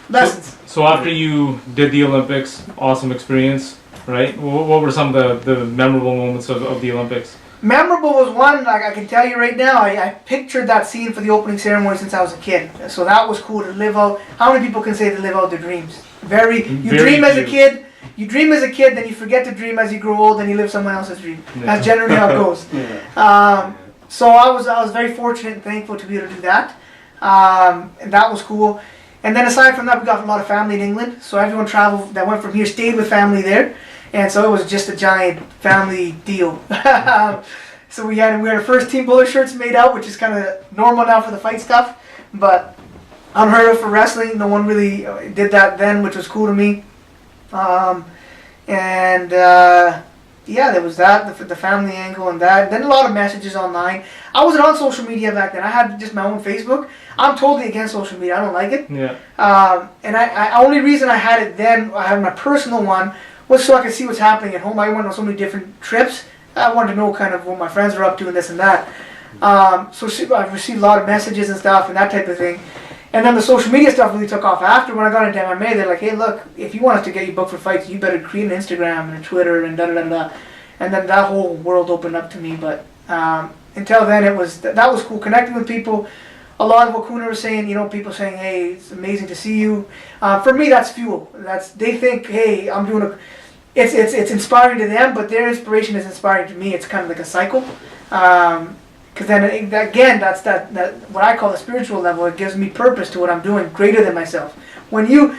Lessons. So after you did the Olympics, awesome experience, right? What were some of the memorable moments of the Olympics? Memorable was one, like I can tell you right now, I pictured that scene for the opening ceremony since I was a kid. So that was cool to live out. How many people can say they live out their dreams? Very dream as a kid. You dream as a kid, then you forget to dream as you grow old, and you live someone else's dream. Yeah. That's generally how it goes. So I was very fortunate and thankful to be able to do that. And that was cool. And then aside from that, we got a lot of family in England. So everyone traveled that went from here stayed with family there. And so it was just a giant family deal. So we had our first Team Bhullar shirts made out, which is kind of normal now for the fight stuff. But unheard of for wrestling. No one really did that then, which was cool to me. Yeah, there was that, the family angle and that. Then a lot of messages online. I wasn't on social media back then. I had just my own Facebook. I'm totally against social media. I don't like it. Yeah. And I only reason I had it then, I had my personal one, was so I could see what's happening at home. I went on so many different trips. I wanted to know kind of what my friends were up to and this and that. So I've received a lot of messages and stuff and that type of thing. And then the social media stuff really took off after. When I got into MMA, they're like, hey, look, if you want us to get you booked for fights, you better create an Instagram and a Twitter and da-da-da-da. And then that whole world opened up to me. But until then, that was cool. Connecting with people a lot of what Kuna was saying, people saying, hey, it's amazing to see you. For me, that's fuel. They think, hey, I'm doing it's inspiring to them, but their inspiration is inspiring to me. It's kind of like a cycle. Because then again, that's that what I call the spiritual level. It gives me purpose to what I'm doing, greater than myself. When you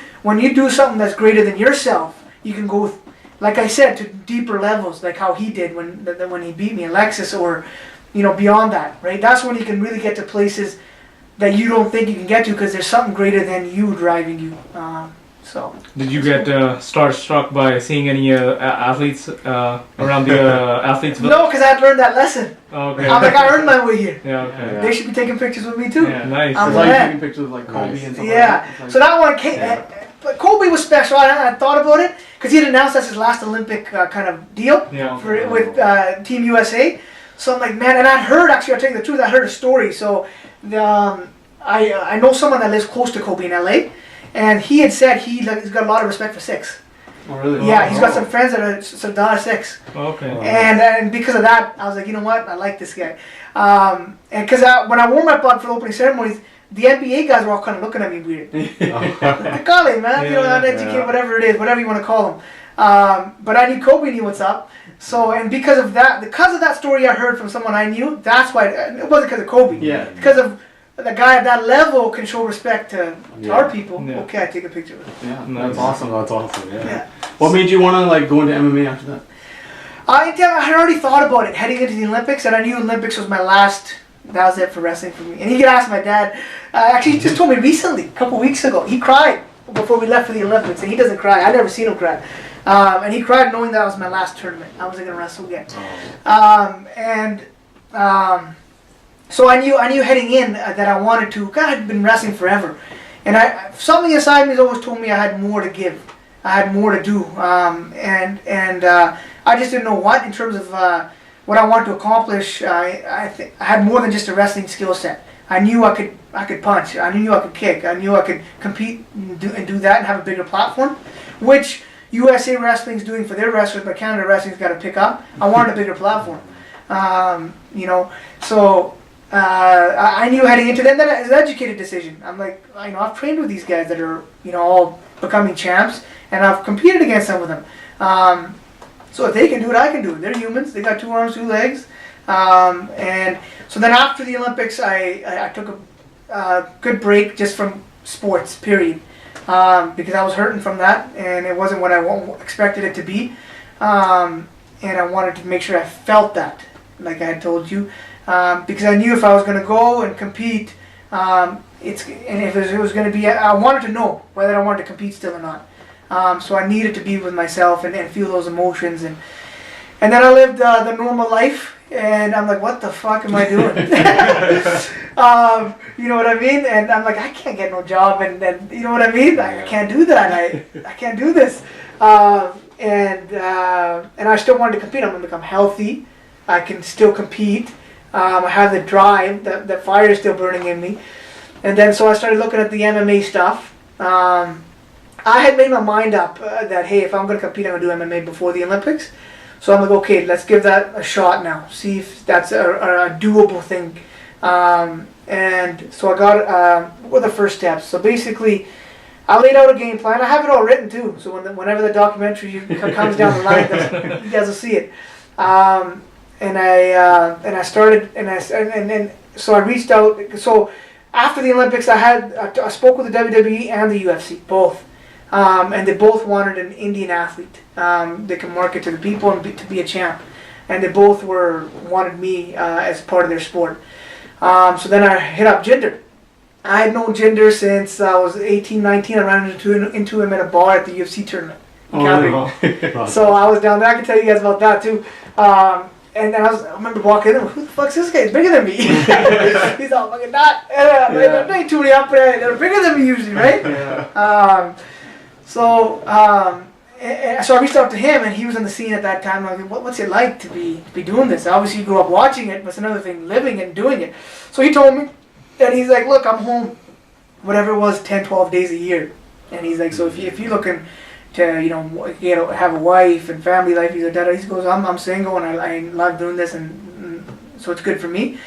do something that's greater than yourself, you can go, like I said, to deeper levels, like how he did when he beat me in Lexus, or beyond that, right? That's when you can really get to places that you don't think you can get to, because there's something greater than you driving you. So. Did you get starstruck by seeing any athletes around the athletes? No, because I had learned that lesson. Okay. I'm like, I earned my way here. Yeah. Okay. They should be taking pictures with me too. Yeah. Nice. I'm It's like, like taking pictures of like Kobe and stuff yeah. like that. So that one came. But Kobe was special. I thought about it because he had announced that's his last Olympic kind of deal with Team USA. So I'm like, man, and I heard, actually, I'll tell you the truth, I heard a story. So I know someone that lives close to Kobe in LA, and he had said he's got a lot of respect for Sikhs. Oh, really? Yeah, he's got some friends that are Sardar Sikhs. Okay. And because of that, I was like, you know what, I like this guy. And because when I wore my blood for the opening ceremonies, the NBA guys were all kind of looking at me weird. The golly, man, uneducated, whatever it is, whatever you want to call them. But I knew Kobe knew what's up. So, and because of that story I heard from someone I knew, that's why, it wasn't because of Kobe. Yeah. Because of the guy at that level can show respect to our people. Yeah. Okay, I take a picture with him. Yeah, Nice. that's awesome. That's awesome. Yeah. What made you want to like go into MMA after that? I had already thought about it heading into the Olympics, and I knew Olympics was my last. That was it for wrestling for me. And he could ask my dad. Actually, he just told me recently, a couple weeks ago. He cried before we left for the Olympics, and he doesn't cry. I've never seen him cry. And he cried knowing that was my last tournament. I wasn't going to wrestle again. So I knew heading in that I wanted to. God, I'd been wrestling forever, and something inside me has always told me I had more to give. I had more to do, and I just didn't know what in terms of what I wanted to accomplish. I had more than just a wrestling skill set. I knew I could punch. I knew I could kick. I knew I could compete and do that and have a bigger platform, which USA Wrestling's doing for their wrestlers, but Canada Wrestling's got to pick up. I wanted a bigger platform, So I knew heading into that it was an educated decision. I'm like, I've trained with these guys that are all becoming champs, and I've competed against some of them. So if they can do it, I can do it. They're humans. They got 2 arms, 2 legs. And so then after the Olympics, I took a good break just from sports, period. Because I was hurting from that, and it wasn't what I expected it to be. And I wanted to make sure I felt that, like I had told you. Because I knew if I was going to go and compete, if it was going to be, I wanted to know whether I wanted to compete still or not. So I needed to be with myself and feel those emotions, and then I lived the normal life, and I'm like, what the fuck am I doing? You know what I mean? And I'm like, I can't get no job, and you know what I mean? I can't do that. I can't do this. And I still wanted to compete. I'm like, I'm healthy. I can still compete. I have the drive. The fire is still burning in me. And then so I started looking at the MMA stuff. I had made my mind up that, hey, if I'm going to compete, I'm going to do MMA before the Olympics. So I'm like, okay, let's give that a shot now. See if that's a doable thing. And so I got, what were the first steps? So basically, I laid out a game plan. I have it all written too. So whenever the documentary comes down the line, you guys will see it. And I started, and so I reached out. So after the Olympics, I spoke with the WWE and the UFC, both. And they both wanted an Indian athlete. They can market to the people and to be a champ. And they both wanted me as part of their sport. So then I hit up Jinder. I had known Jinder since I was 18, 19. I ran into him at a bar at the UFC tournament in Calgary. So I was down there. I can tell you guys about that too. And then I remember walking in, who the fuck's this guy? He's bigger than me. He's all fucking not. There ain't too many up there. They're bigger than me usually, right? Yeah. So I reached out to him, and he was on the scene at that time. I was like, what's it like to be doing this? Obviously, you grew up watching it, but it's another thing living and doing it. So he told me that he's like, look, I'm home, whatever it was, 10, 12 days a year. And he's like, so if you're looking to, have a wife and family life, he goes, I'm single, and I love doing this, and so it's good for me.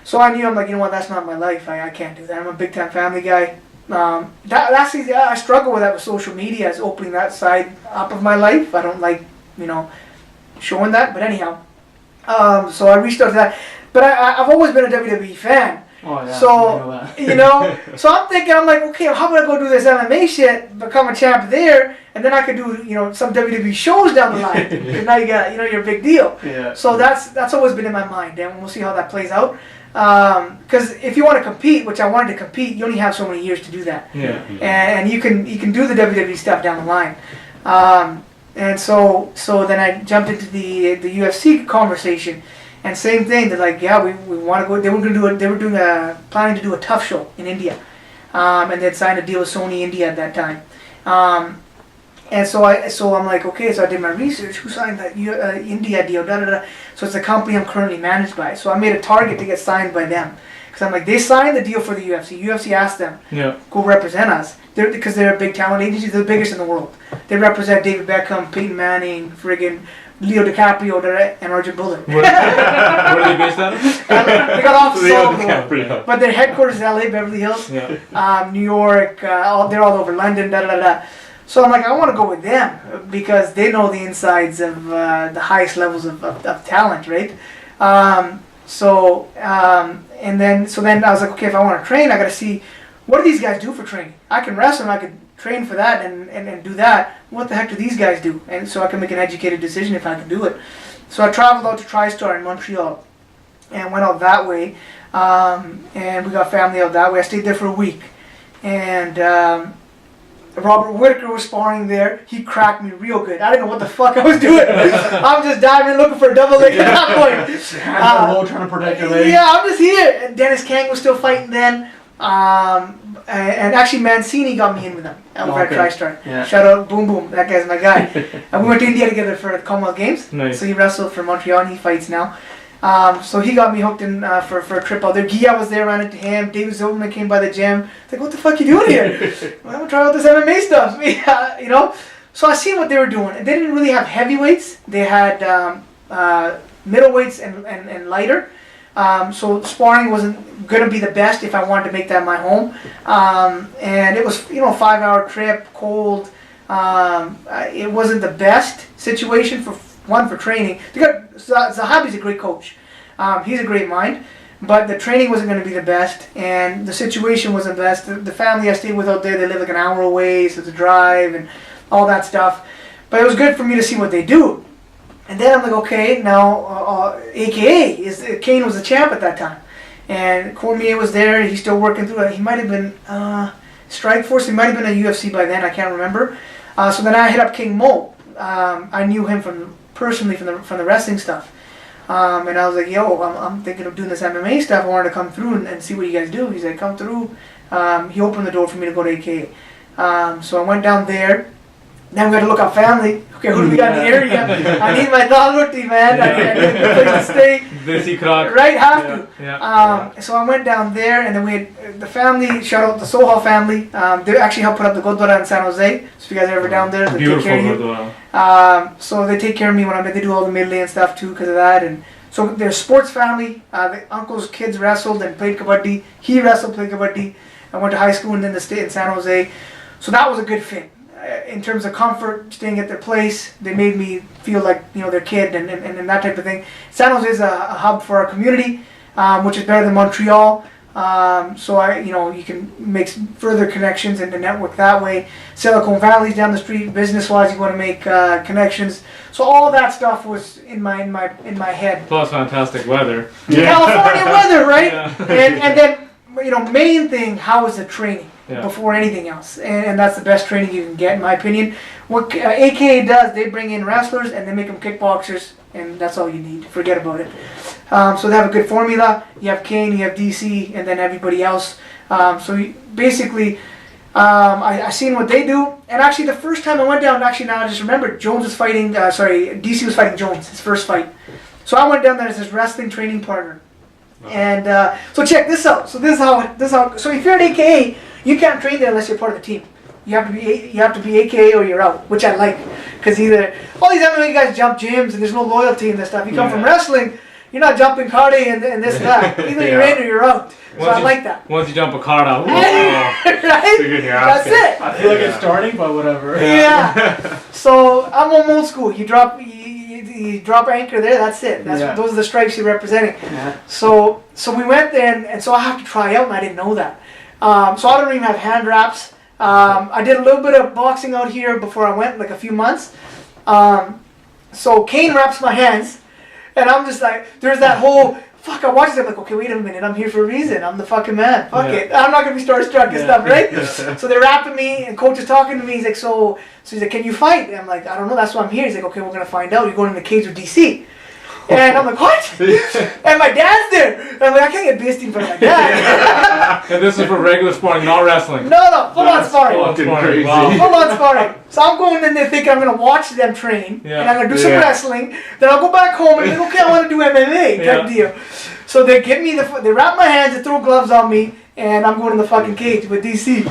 So I knew, I'm like, you know what, that's not my life. I can't do that. I'm a big time family guy. That's easy. I struggle with that with social media, is opening that side up of my life. I don't like, showing that. But anyhow, so I reached out to that. But I've always been a WWE fan. Oh, yeah. So, so I'm thinking, I'm like, okay, how about I go do this MMA shit, become a champ there, and then I could do, some WWE shows down the line. Because now you got, you're a big deal. Yeah. So that's always been in my mind, and we'll see how that plays out. Because if you want to compete, which I wanted to compete, you only have so many years to do that. Yeah. And you can do the WWE stuff down the line. And so then I jumped into the UFC conversation. And same thing, they're like, yeah, we want to go. They were going to do it. They were planning to do a tough show in India, and they'd signed a deal with Sony India at that time. And so I'm like, okay. So I did my research. Who signed that India deal? Da da da. So it's a company I'm currently managed by. So I made a target to get signed by them, because I'm like, they signed the deal for the UFC. UFC asked them, go represent us. Because they're a big talent agency. They're the biggest in the world. They represent David Beckham, Peyton Manning, friggin' Leo DiCaprio, and Arjan Bhullar. Where are they based out of? They got off Leo Solo, DiCaprio. but their headquarters is LA, Beverly Hills, Yeah. New York. They're all over London. Da da da da. So I'm like, I want to go with them because they know the insides of the highest levels of talent, right? So then I was like, okay, if I want to train, I got to see what do these guys do for training. I can wrestle, and I could train for that and do that. What the heck do these guys do? And so I can make an educated decision if I can do it. So I traveled out to TriStar in Montreal and went out that way. And we got family out that way. I stayed there for a week. And Robert Whitaker was sparring there. He cracked me real good. I didn't know what the fuck I was doing. I'm just diving looking for a double leg at that point. Hands low, trying to protect your leg. Yeah, I'm just here. And Dennis Kang was still fighting then. And actually Mancini got me in with them over at TriStar. Yeah. Shout out Boom Boom, that guy's my guy. And we went to India together for the Commonwealth Games. Nice. So he wrestled for Montreal and he fights now. So he got me hooked in for a trip out there. Gia was there, ran into him. David Zilberman came by the gym. It's like, what the fuck you doing here? Well, I'm gonna try out this MMA stuff. So I seen what they were doing. They didn't really have heavyweights. They had middleweights and lighter. So sparring wasn't going to be the best if I wanted to make that my home. And it was, a 5-hour trip, cold. It wasn't the best situation for training. Zahabi's a great coach. He's a great mind. But the training wasn't going to be the best. And the situation wasn't the best. The family I stayed with out there, they live like an hour away, so it's a drive and all that stuff. But it was good for me to see what they do. And then I'm like, okay, now AKA Kane was the champ at that time, and Cormier was there. He's still working through it. He might have been Strikeforce. He might have been a UFC by then. I can't remember. So then I hit up King Mo. I knew him personally from the wrestling stuff, and I was like, yo, I'm thinking of doing this MMA stuff. I wanted to come through and see what you guys do. He's like, come through. He opened the door for me to go to AKA. So I went down there. Then we got to look up family. Okay, who do we got in the area? I need my dal roti, man. I need a good place to stay. Desi Krak. Right, have to. Yeah. So I went down there, and then we had the family. Shout out the Sohal family. They actually helped put up the Gurdwara in San Jose. So if you guys are ever down there, they Beautiful take care of you. Gurdwara. So they take care of me when I'm there. They do all the middle and stuff too because of that. And so they're a sports family. The uncle's kids wrestled and played kabaddi. He wrestled, played kabaddi. I went to high school and then the state in San Jose. So that was a good fit. In terms of comfort, staying at their place, they made me feel like their kid and that type of thing. San Jose is a hub for our community, which is better than Montreal. So you can make further connections and network that way. Silicon Valley's down the street. Business-wise, you want to make connections. So all that stuff was in my head. Plus fantastic weather. California weather, right? Yeah. And then main thing, how is the training? Yeah. Before anything else, and that's the best training you can get, in my opinion. What AKA does, they bring in wrestlers and they make them kickboxers, and that's all you need. Forget about it. So they have a good formula. You have Kane, you have DC, and then everybody else. Basically, I seen what they do, and actually the first time I went down, now I just remembered, DC was fighting Jones, his first fight. So I went down there as his wrestling training partner. And so check this out. So this is how. So if you're at AKA, you can't train there unless you're part of the team. You have to be AKA or you're out, which I like, because either all these MMA guys jump gyms and there's no loyalty in this stuff. You come from wrestling, you're not jumping karate and this and that. Either you're in or you're out. So I like that. Once you jump a card out, Right? That's it. I feel like it's starting, but whatever. Yeah. So I'm on old school. You drop anchor there. That's it. Those are the stripes you're representing. Yeah. So we went there, and so I have to try out, and I didn't know that. So I don't even have hand wraps. I did a little bit of boxing out here before I went, like a few months. So Kane wraps my hands, and I'm just like, there's that whole. Fuck, I watched it, I'm like, okay, wait a minute, I'm here for a reason. I'm the fucking man. Fuck it. I'm not going to be starstruck and stuff, right? So they're rapping me, and coach is talking to me. He's like, so he's like, can you fight? And I'm like, I don't know, that's why I'm here. He's like, okay, we're going to find out. You're going in the cage with DC. And I'm like, what? And my dad's there. And I'm like, I can't get pissed in front of my dad. And this is for regular sparring, not wrestling. No, full-on sparring. Crazy. Wow. Full-on sparring. So I'm going in there thinking I'm going to watch them train, and I'm going to do some wrestling. Then I'll go back home and think, okay, I want to do MMA type deal. So they give me they wrap my hands, they throw gloves on me, and I'm going in the fucking cage with DC.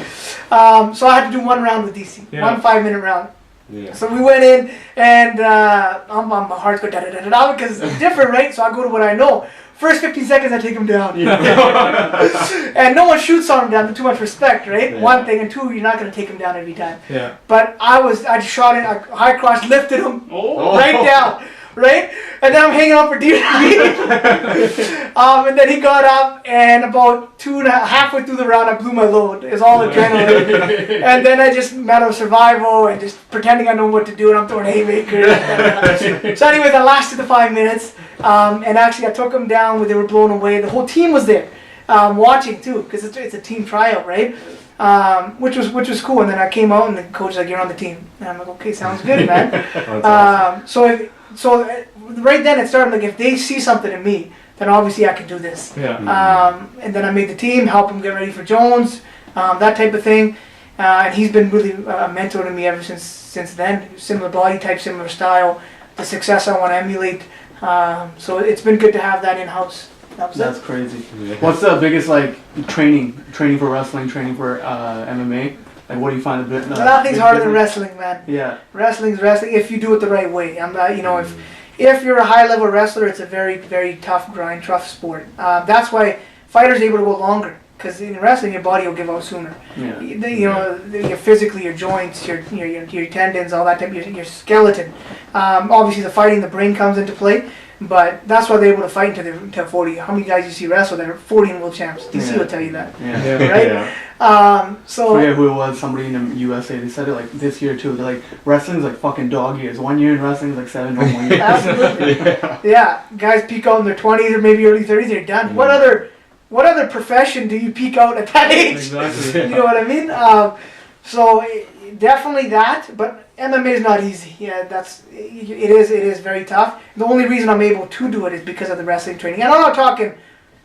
So I had to do one round with DC, 1 5-minute round. Yeah. So we went in, and my heart's going da-da-da-da-da because it's different, right? So I go to what I know. First 15 seconds, I take him down. And no one shoots on him down, too much respect, right? Yeah. One thing, and two, you're not going to take him down every time. Yeah. But I just shot it, I high cross, lifted him right down, right? And then I'm hanging on for dear life. And then he got up, and about halfway through the round, I blew my load. It was all adrenaline. And then I just matter of survival and just pretending I know what to do, and I'm throwing haymakers. So anyways, I lasted the 5 minutes. And actually, I took them down when they were blown away. The whole team was there, watching too, because it's a team tryout, right? Which was cool. And then I came out, and the coach was like, "You're on the team." And I'm like, "Okay, sounds good, man." Awesome. So right then it started like, if they see something in me, then obviously I can do this. Yeah. And then I made the team, help him get ready for Jones, that type of thing. And he's been really a mentor to me ever since then. Similar body type, similar style, the success I want to emulate. So it's been good to have that in house. That's crazy. Yeah. What's the biggest training for wrestling, training for MMA? Like, what do you find a bit? Nothing's harder than wrestling, man. Yeah. Wrestling's wrestling if you do it the right way. I'm not, if you're a high level wrestler, it's a very, very tough grind, tough sport. That's why fighters are able to go longer. Because in wrestling, your body will give out sooner. Yeah. Physically, your joints, your tendons, all that type, your skeleton. Obviously, the fighting, the brain comes into play. But that's why they're able to fight until 40. How many guys you see wrestle that are 40 and world champs? DC will tell you that. Yeah. Right? Yeah. So I forget who it was, somebody in the USA, they said it like this year too. They're like, wrestling's like fucking dog years. 1 year in wrestling is like 7 normal years. Absolutely. Yeah. Guys peak out in their 20s or maybe early 30s, they're done. What other profession do you peak out at that age? Exactly. You know what I mean? So definitely that, but MMA is not easy. Yeah, it is very tough. The only reason I'm able to do it is because of the wrestling training. And I'm not talking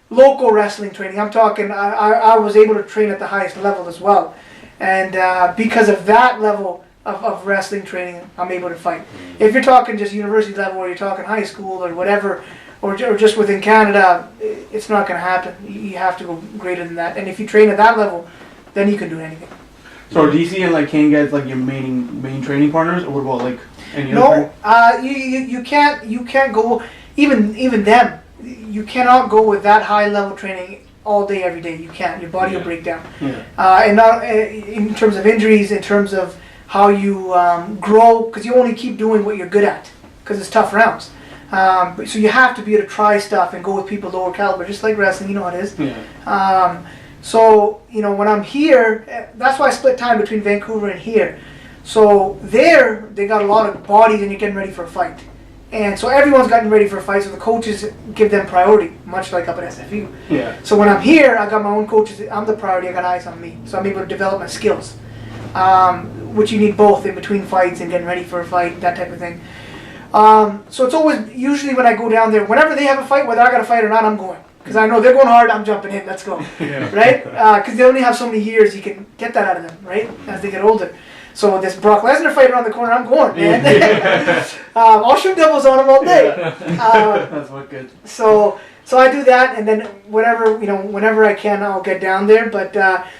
local wrestling training. I'm talking I was able to train at the highest level as well. And because of that level of wrestling training, I'm able to fight. If you're talking just university level, or you're talking high school or whatever, or just within Canada, it's not going to happen. You have to go greater than that. And if you train at that level, then you can do anything. So are DC and Kane guys your main training partners, or what about any No, other? you can't go even them. You cannot go with that high level training all day every day. You can't. Your body will break down. Yeah. And not in terms of injuries, in terms of how you grow, because you only keep doing what you're good at, because it's tough rounds. So you have to be able to try stuff and go with people lower caliber, just like wrestling. You know how it is. Yeah. So, when I'm here, that's why I split time between Vancouver and here. So there, they got a lot of bodies and you're getting ready for a fight. And so everyone's getting ready for a fight, so the coaches give them priority, much like up at SFU. Yeah. So when I'm here, I got my own coaches, I'm the priority, I got eyes on me. So I'm able to develop my skills, which you need both in between fights and getting ready for a fight, that type of thing. So it's always, usually when I go down there, whenever they have a fight, whether I got a fight or not, I'm going. Because I know they're going hard, I'm jumping in, let's go. Yeah. Right? Because they only have so many years, you can get that out of them, right? As they get older. So this Brock Lesnar fight around the corner, I'm going, man. I'll shoot doubles on him all day. That's what good. So I do that, and then whenever I can, I'll get down there. But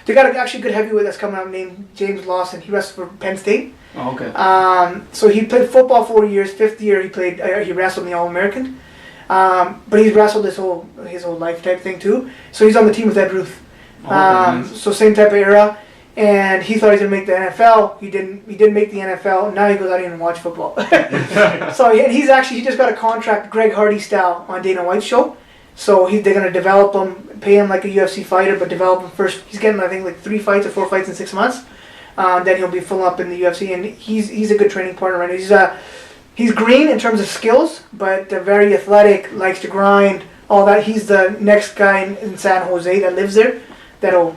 they got actually a good heavyweight that's coming up named James Lawson. He wrestled for Penn State. Oh, okay. So he played football 4 years. 5th year he wrestled in the All-American. But he's wrestled his whole life type thing too. So he's on the team with Ed Ruth. Nice. So same type of era. And he thought he was gonna make the NFL. He didn't make the NFL. Now he goes, I don't even watch football. So he just got a contract, Greg Hardy style, on Dana White's show. So they're gonna develop him, pay him like a UFC fighter, but develop him first. He's getting, I think, like 3 fights or 4 fights in 6 months. Then he'll be full up in the UFC, and he's a good training partner right now. He's green in terms of skills, but very athletic, likes to grind, all that. He's the next guy in San Jose that lives there. That'll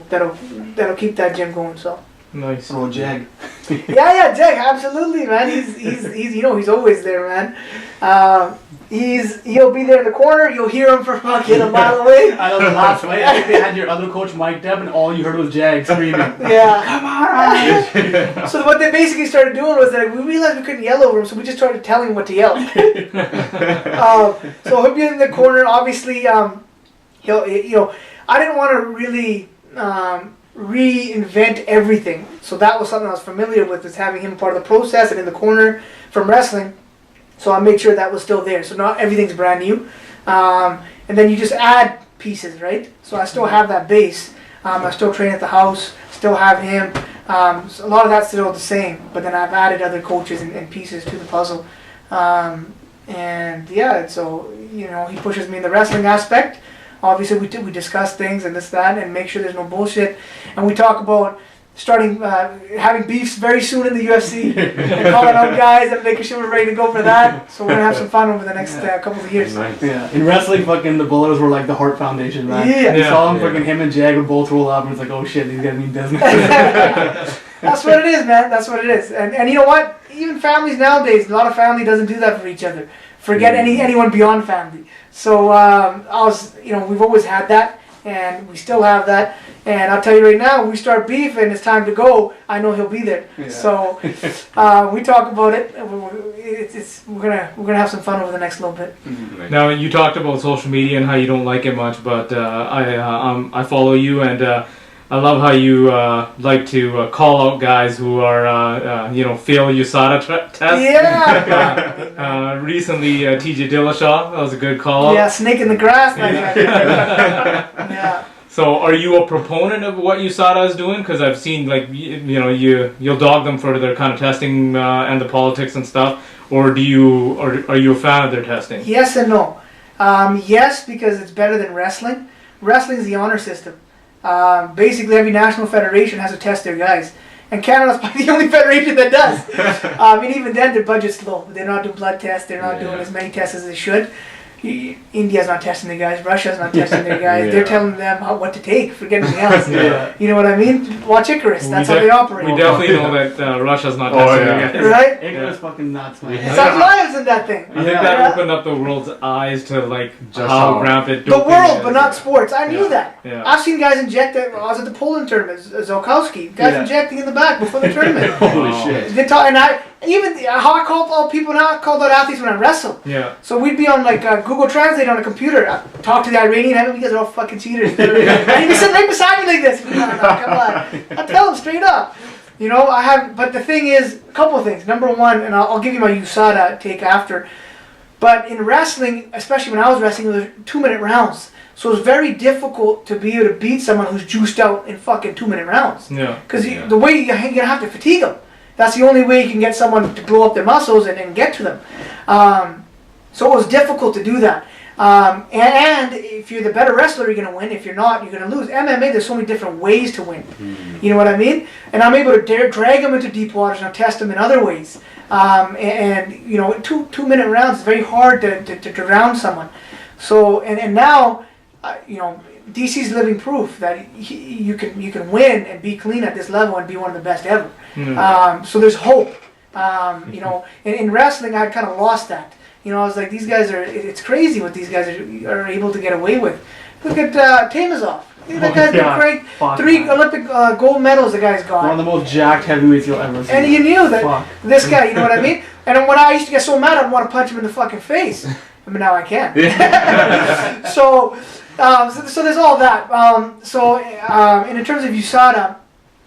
keep that gym going. So Nice. Oh, Jag. yeah, Jag, absolutely, man. He's he's always there, man. He'll be there in the corner. You'll hear him from fucking a mile away. I know the last fight. I think they had your other coach mic'd up, and all you heard was Jag screaming. Yeah, come on. So what they basically started doing was that we realized we couldn't yell over him, so we just started telling him what to yell. So he'll be in the corner. Obviously, he'll. I didn't want to really reinvent everything, so that was something I was familiar with, is having him part of the process and in the corner from wrestling. So I made sure that was still there. So not everything's brand new, and then you just add pieces, right? So I still have that base. I still train at the house. Still have him. So a lot of that's still the same, but then I've added other coaches and pieces to the puzzle. And yeah, so he pushes me in the wrestling aspect. Obviously, we discuss things and this, that, and make sure there's no bullshit. And we talk about starting having beefs very soon in the UFC and calling out guys and making sure we're ready to go for that. So we're gonna have some fun over the next couple of years. Nice. Yeah, in wrestling, fucking the Bullers were like the Heart Foundation, man. Yeah. You saw him, Yeah. fucking him and Jag would both roll up, and it's like, oh shit, these guys mean business. That's what it is, man. That's what it is. And you know what? Even families nowadays, a lot of family doesn't do that for each other. Forget anyone beyond family. So we've always had that, and we still have that. And I'll tell you right now, we start beef and it's time to go, I know he'll be there. Yeah. So we talk about it. We're gonna have some fun over the next little bit. Nice. Now, you talked about social media and how you don't like it much, but I follow you, and I love how you like to call out guys who are fail USADA test. Yeah. Recently, TJ Dillashaw, that was a good call out. Yeah, snake in the grass. Like that. Yeah. So, are you a proponent of what USADA is doing? Because I've seen, like, you'll dog them for their kind of testing and the politics and stuff, or are you a fan of their testing? Yes and no. Yes, because it's better than wrestling. Wrestling is the honor system. Basically, every national federation has to test their guys. And Canada's probably the only federation that does. And even then, their budget's low. They're not doing blood tests. They're not doing as many tests as they should. India's not testing their guys. Russia's not testing their guys. Yeah. They're telling them what to take. Forget anything else. Yeah. You know what I mean? Watch Icarus. That's how they operate. We definitely know that Russia's not Oh, testing yeah. their guys. Right? Ignorant's fucking nuts, man. It's like lives in that thing. I think that opened up the world's eyes to Just how how- rampant The doping world, is. but not sports. I knew Yeah. that. Yeah. I've seen guys inject it. I was at the Poland tournament, Zolkowski. Guys Yeah. injecting in the back before the tournament. Holy Wow. shit. They talk, and how I call out people now, I called out athletes when I wrestle. Yeah. So we'd be on Google Translate on a computer. I talk to the Iranian, you guys are all fucking cheaters. And he'd be sitting right beside me like this. No, come on. I tell him straight up. But the thing is, a couple of things. Number one, and I'll give you my USADA take after. But in wrestling, especially when I was wrestling, it was 2-minute rounds. So it's very difficult to be able to beat someone who's juiced out in fucking 2-minute rounds. Yeah. Because the way you're going to have to fatigue them. That's the only way you can get someone to blow up their muscles and get to them. So it was difficult to do that. And if you're the better wrestler, you're going to win. If you're not, you're going to lose. MMA, there's so many different ways to win. You know what I mean? And I'm able to drag them into deep waters and I'll test them in other ways. Two-minute rounds is very hard to drown someone. So, and now, DC's living proof that you can win and be clean at this level and be one of the best ever. So there's hope. In wrestling, I kind of lost that. I was like, these guys it's crazy what these guys are able to get away with. Look at Tamazov. That guy's been great. Fuck, 3 man. Olympic gold medals the guy's got. One of the most jacked heavyweights you'll ever see. And you knew that Fuck. this guy, you know what I mean? And when I used to get so mad, I'd want to punch him in the fucking face. But now I can't. So there's all that. And in terms of USADA,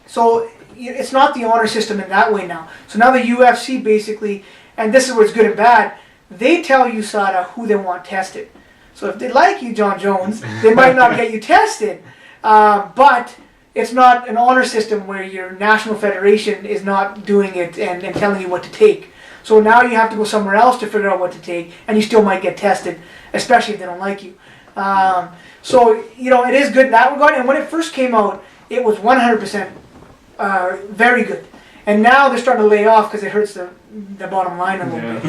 so it's not the honor system in that way now. So now the UFC basically, and this is where it's good and bad, they tell USADA who they want tested. So if they like you, John Jones, they might not get you tested. But it's not an honor system where your national federation is not doing it and telling you what to take. So now you have to go somewhere else to figure out what to take, and you still might get tested, especially if they don't like you. So, you know, it is good in that regard. And when it first came out, it was 100% very good. And now they're starting to lay off because it hurts the bottom line a little bit,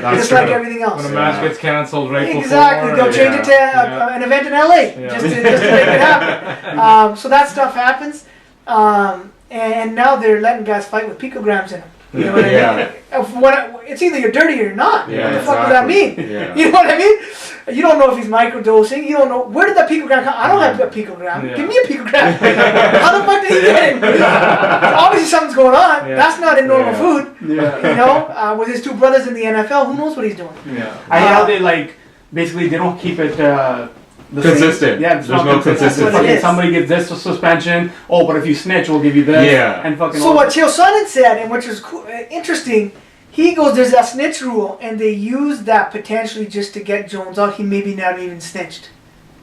right? Just like everything else. When a match gets cancelled right exactly. before. They'll change it to an event in LA just to make it happen. So that stuff happens. And now they're letting guys fight with picograms in them. You know what I mean? It's either you're dirty or you're not. Yeah, what the fuck does that mean? Yeah. You know what I mean? You don't know if he's microdosing. You don't know. Where did that picogram come? I don't have a picogram. Yeah. Give me a picogram. How the fuck did he get it? Obviously something's going on. Yeah. That's not in normal food. Yeah. You know, with his two brothers in the NFL, who knows what he's doing? Yeah. I know they like basically they don't keep it the Consistent. Same. Yeah, it's There's not no consistent. consistency. Fucking somebody gets this suspension. Oh, but if you snitch, we'll give you this. Yeah. And fucking. So what Chael Sonnen said, and which was cool, interesting, he goes, there's that snitch rule, and they used that potentially just to get Jones out. He maybe not even snitched.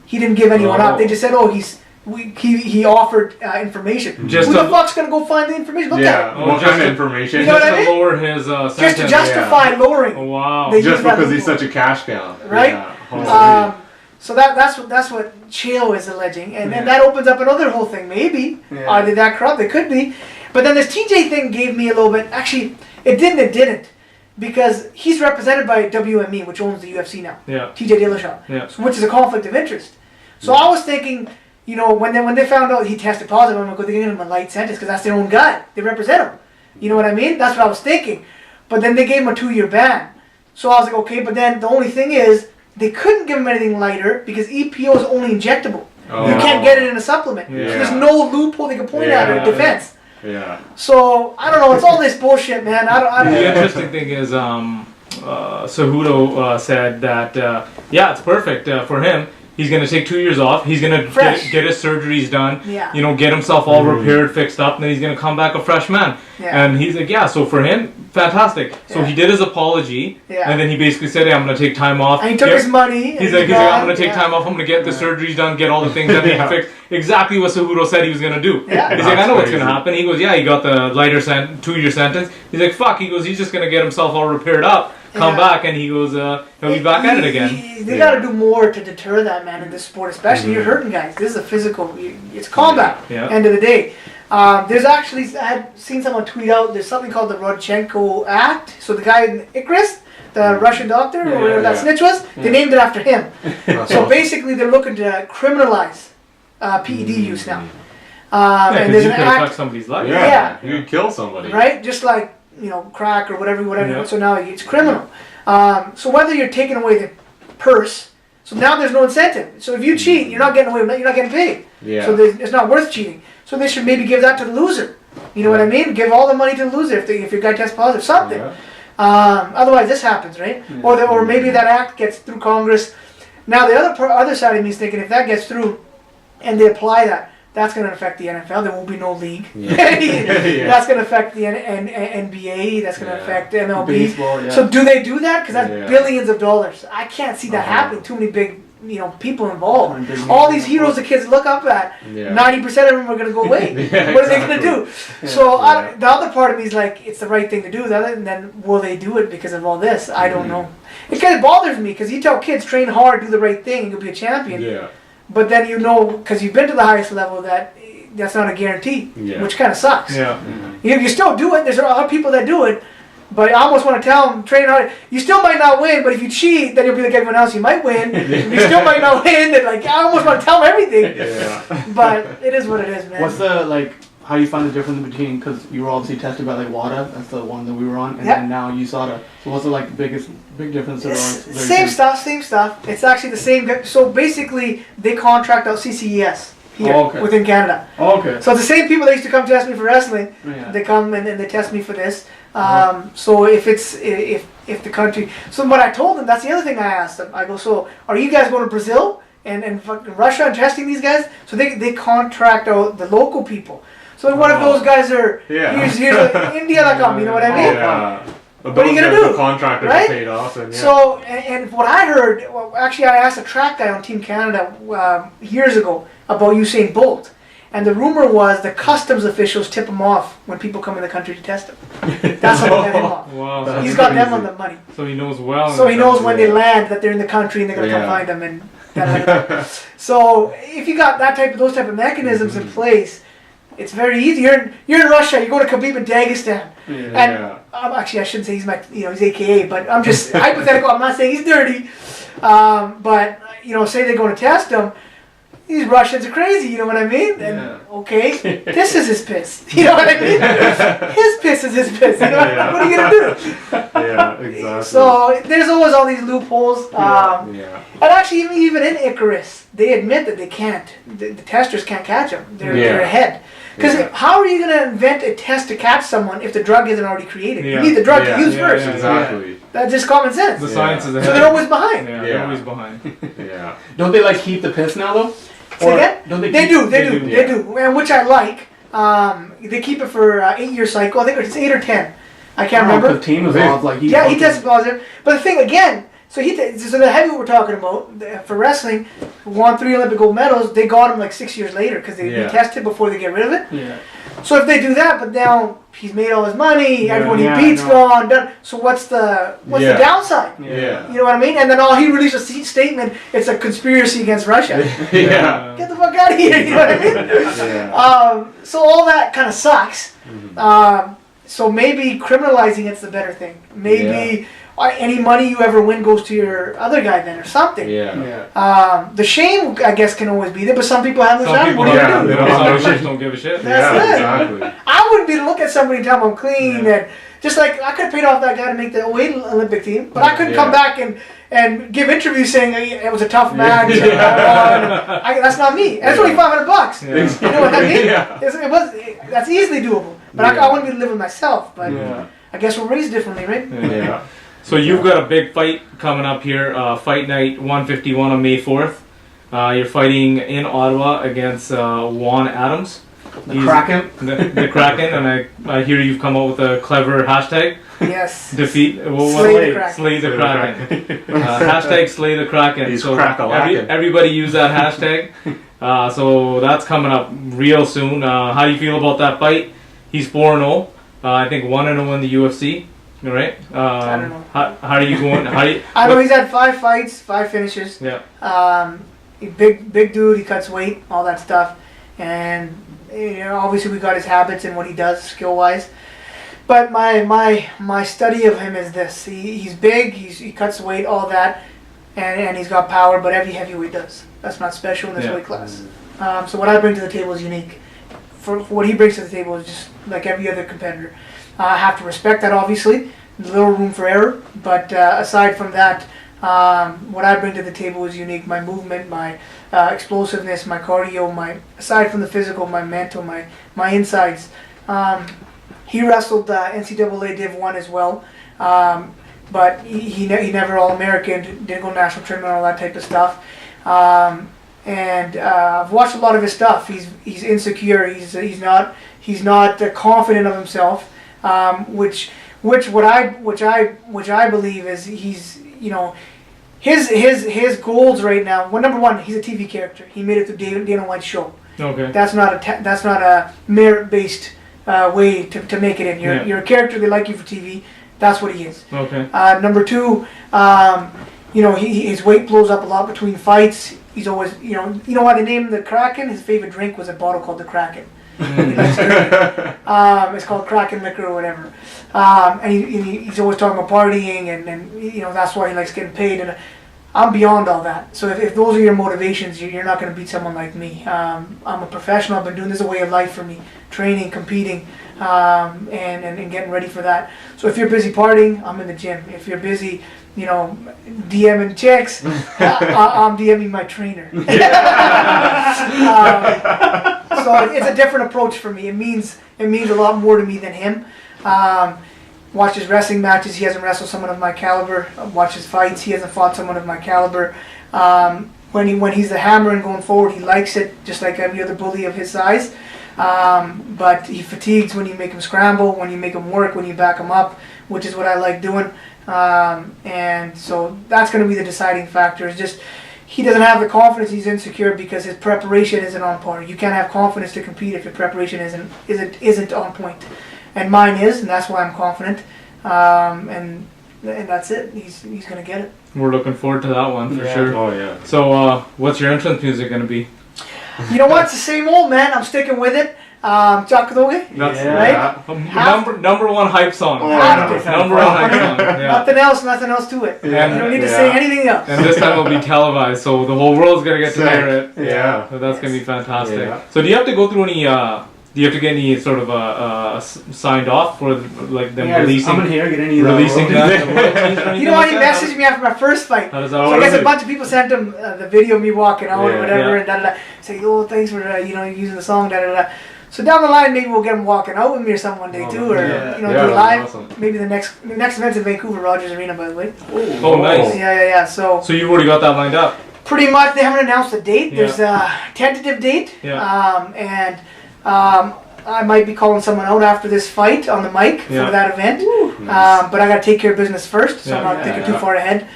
He didn't give anyone up. They just said, oh, he offered information. Just Who to- the fuck's gonna go find the information? Look Yeah. at it. What just kind of to- information? You know what Just I to mean? lower his Just sentence. to justify lowering. Oh, wow. They- Just use that because he's loophole. such a cash cow. Right? Yeah. Holy. So that's what Chael is alleging, and that opens up another whole thing. Maybe are they that corrupt? They could be, but then this TJ thing gave me a little bit. Actually, it didn't, because he's represented by WME, which owns the UFC now. Yeah. TJ Dillashaw, Yeah. which is a conflict of interest. So I was thinking, you know, when they found out he tested positive, I'm like, they're giving him a light sentence because that's their own guy. They represent him. You know what I mean? That's what I was thinking. But then they gave him a 2-year ban. So I was like, okay. But then the only thing is, they couldn't give him anything lighter because EPO is only injectable. Oh. You can't get it in a supplement. Yeah. So there's no loophole they can point at or defense. Yeah. So I don't know. It's all this bullshit, man. I don't The know. interesting thing is, Cejudo said that, it's perfect for him. He's going to take 2 years off. He's going to Fresh. get his surgeries done. Yeah. You know, get himself all repaired, fixed up, and then he's going to come back a fresh man. Yeah. And he's like, so for him, fantastic. So Yeah. he did his apology, Yeah. and then he basically said, hey, I'm going to take time off. And he took Get- his money. He's and like, I'm going to take yeah. time off. I'm going to get the surgeries done, get all the things that need to fix. Exactly what Cejudo said he was going to do. Yeah. He's like, I know what's That's going to happen. He goes, he got the lighter 2-year sentence. He's like, fuck. He goes, he's just going to get himself all repaired up, come Yeah. back, and he goes, he'll be back at it again. They got to do more to deter that, man, in this sport, especially. You're hurting guys. This is a physical. It's combat. Yeah. End of the day. There's actually, I had seen someone tweet out, there's something called the Rodchenko Act. So the guy in Icarus, the Russian doctor, or whatever that snitch was, they named it after him. So basically they're looking to criminalize PED use now. Yeah, And because there's you an could affect act, somebody's life. Yeah. You could kill somebody. right? Just like, you know, crack or whatever. Yeah. So now it's criminal. So whether you're taking away the purse, so now there's no incentive. So if you cheat, you're not getting away with it, you're not getting paid. Yeah. So it's not worth cheating. So they should maybe give that to the loser. You know what I mean? Give all the money to the loser if your guy tests positive, something. Yeah. Otherwise, this happens, right? Or maybe that act gets through Congress. Now the other side of me is thinking if that gets through, and they apply that, that's going to affect the NFL. There won't be no league. Yeah. That's going to affect the NBA. That's going to Yeah. affect MLB. Baseball, yeah. So do they do that? Because that's Yeah. billions of dollars. I can't see that Uh-huh. happening. Too many big, people involved. Big All names these heroes the kids look up at. Yeah. 90% of them are going to go away. Yeah, What are they going to exactly. do? So Yeah. the other part of me is like, it's the right thing to do. The other, and then will they do it because of all this? I don't know. It kind of bothers me because you tell kids train hard, do the right thing, and you'll be a champion. Yeah. But then because you've been to the highest level, that's not a guarantee, Yeah. which kind of sucks. Yeah. You still do it. There's other people that do it. But I almost want to tell them, train hard. You still might not win, but if you cheat, then you'll be like everyone else. You might win. You still might not win. And I almost want to tell them everything. Yeah. But it is what it is, man. What's the how you find the difference between, because you were obviously tested by WADA, that's the one that we were on, and Yep. then now USADA. So what's the big difference? Same stuff. It's actually the same. So basically, they contract out CCES here within Canada. Oh, okay. So it's the same people that used to come test me for wrestling. Yeah. They come and they test me for this. So if the country, so what I told them, that's the other thing I asked them. I go, so are you guys going to Brazil and fucking Russia and testing these guys? So they contract out the local people. So what if those guys are Yeah. here's India.com, you know what I mean? Yeah. what are you gonna The do? contractor Right? paid off, and yeah. So, and what I heard, well, actually, I asked a track guy on Team Canada years ago about Usain Bolt, and the rumor was the customs officials tip him off when people come in the country to test him. That's how they let him off. Wow. That's He's got them crazy. on the money. So he knows well. So he knows when they Yeah. land that they're in the country and they're gonna come Yeah. find them and. So if you got those type of mechanisms in place, it's very easy. You're in Russia. You go to Khabib in Dagestan, and Yeah. actually I shouldn't say he's AKA, but I'm just hypothetical. I'm not saying he's dirty, but say they're going to test him. These Russians are crazy, you know what I mean? And okay, this is his piss. You know what I mean? His piss is his piss. You know Yeah. what are you gonna do? Yeah, exactly. So there's always all these loopholes. yeah. And actually, even in Icarus, they admit that they can't. The testers can't catch them. They're ahead. Because Yeah. how are you going to invent a test to catch someone if the drug isn't already created? Yeah. You need the drug to use yeah, first. yeah. Exactly. That's just common sense. The Yeah. science is ahead. So they're always behind. Yeah, Yeah. they're always behind. Yeah. Don't they like keep the piss now though? Say again? Don't They keep- do, yeah. and which I like. They keep it for 8-year cycle. I think it's 8 or 10. I can't remember. The team is off. Like Yeah, he tested positive. But the thing again, so the heavyweight we're talking about for wrestling, who won 3 Olympic gold medals. They got him like 6 years later because they Yeah. tested before they get rid of it. Yeah. So if they do that, but now he's made all his money, Yeah. everyone Yeah, he beats I know. gone. Done. So what's the Yeah. downside? Yeah. You know what I mean? And then all he released a statement. It's a conspiracy against Russia. Yeah. Get the fuck out of here. You know what I mean? Yeah. So all that kind of sucks. So maybe criminalizing it's the better thing. Maybe any money you ever win goes to your other guy then or something. Yeah. Yeah. The shame, I guess, can always be there, but some people have no Some shame. people What do you yeah, do? they don't, don't some give a don't give a shit. That's Yeah, it. exactly. I wouldn't be to look at somebody and tell them I'm clean Yeah. and just like I could have paid off that guy to make the 08 Olympic team, but I couldn't Yeah. come back and give interviews saying it was a tough match. Yeah. And I won. That's not me. And it's only $500. Yeah. You know what I mean? Yeah. That's easily doable. But Yeah. I wouldn't be living myself. But Yeah. I guess we're raised differently, right? Yeah. So you've got a big fight coming up here, Fight Night 151 on May 4th. You're fighting in Ottawa against Juan Adams. The Kraken. The Kraken, and I hear you've come up with a clever hashtag. Yes. Defeat. Slay the Kraken. Slay the Kraken. Hashtag Slay the Kraken. He's So crack-a-lackin'. everybody use that hashtag. So that's coming up real soon. How do you feel about that fight? He's 4-0. I think 1-0 in the UFC. Right? I don't know. How are you going? I know he's had 5 fights, 5 finishes. Yeah. Big dude. He cuts weight, all that stuff, and obviously we got his habits and what he does skill wise. But my study of him is this: he's big, he cuts weight, all that, and he's got power. But every heavyweight does. That's not special in this Yeah. weight class. So what I bring to the table is unique. For what he brings to the table is just like every other competitor. I have to respect that, obviously. There's little room for error, but aside from that, what I bring to the table is unique. My movement, my explosiveness, my cardio, aside from the physical, my mental, my insides. He wrestled NCAA Div 1 as well, but he never All-American, didn't go national tournament, all that type of stuff. And I've watched a lot of his stuff. He's insecure. He's not confident of himself. Which I believe is he's his goals right now. Well, number one, he's a TV character. He made it to Dana White's show. Okay. That's not a merit based way to make it in. You're a character. They like you for TV. That's what he is. Okay. Number two, his weight blows up a lot between fights. He's always why they named the Kraken. His favorite drink was a bottle called the Kraken. It's called Kraken liquor or whatever, and he's always talking about partying, and that's why he likes getting paid. And I'm beyond all that. So if those are your motivations, you're not going to beat someone like me. I'm a professional. I've been doing this a way of life for me, training, competing, and getting ready for that. So if you're busy partying, I'm in the gym. If you're busy, DMing chicks, I'm DMing my trainer. So it's a different approach for me. It means a lot more to me than him. Watch his wrestling matches. He hasn't wrestled someone of my caliber. Watch his fights. He hasn't fought someone of my caliber. when he's the hammer and going forward, he likes it just like every other bully of his size. But he fatigues when you make him scramble, when you make him work, when you back him up, which is what I like doing. And so that's going to be the deciding factor. It's just he doesn't have the confidence. He's insecure because his preparation isn't on par. You can't have confidence to compete if your preparation isn't on point. And mine is, and that's why I'm confident. And that's it. He's going to get it. We're looking forward to that one for sure. Oh yeah. So, what's your entrance music going to be? You know what? It's the same old, man. I'm sticking with it. Chakadoge. That's Right? number one hype song. Oh, Number one hype song. Yeah. Nothing else to it. Yeah. You don't need to say anything else. And this time it'll be televised, so the whole world's gonna get to Sick. hear it. Yeah. So that's gonna be fantastic. Yeah. So do you have to go through any? Do you have to get any sort of signed off for like them releasing? I'm in here. Get any Releasing that. You know what? He messaged me after my first fight. How does that So I work? guess a bunch of people sent him the video of me walking out or Yeah. whatever, Yeah. and da da da. Say, oh, thanks for using the song, da da da. So down the line, maybe we'll get him walking out with me or something one day Oh, too, or yeah. do Yeah, it live. awesome. Maybe the next event's in Vancouver, Rogers Arena, by the way. Oh, nice. Yeah. So So you've already got that lined up. pretty much they haven't announced a date. Yeah. There's a tentative date, Yeah. and I might be calling someone out after this fight on the mic Yeah. for that event. Nice. But I got to take care of business first, so I'm Yeah. not thinking too far ahead.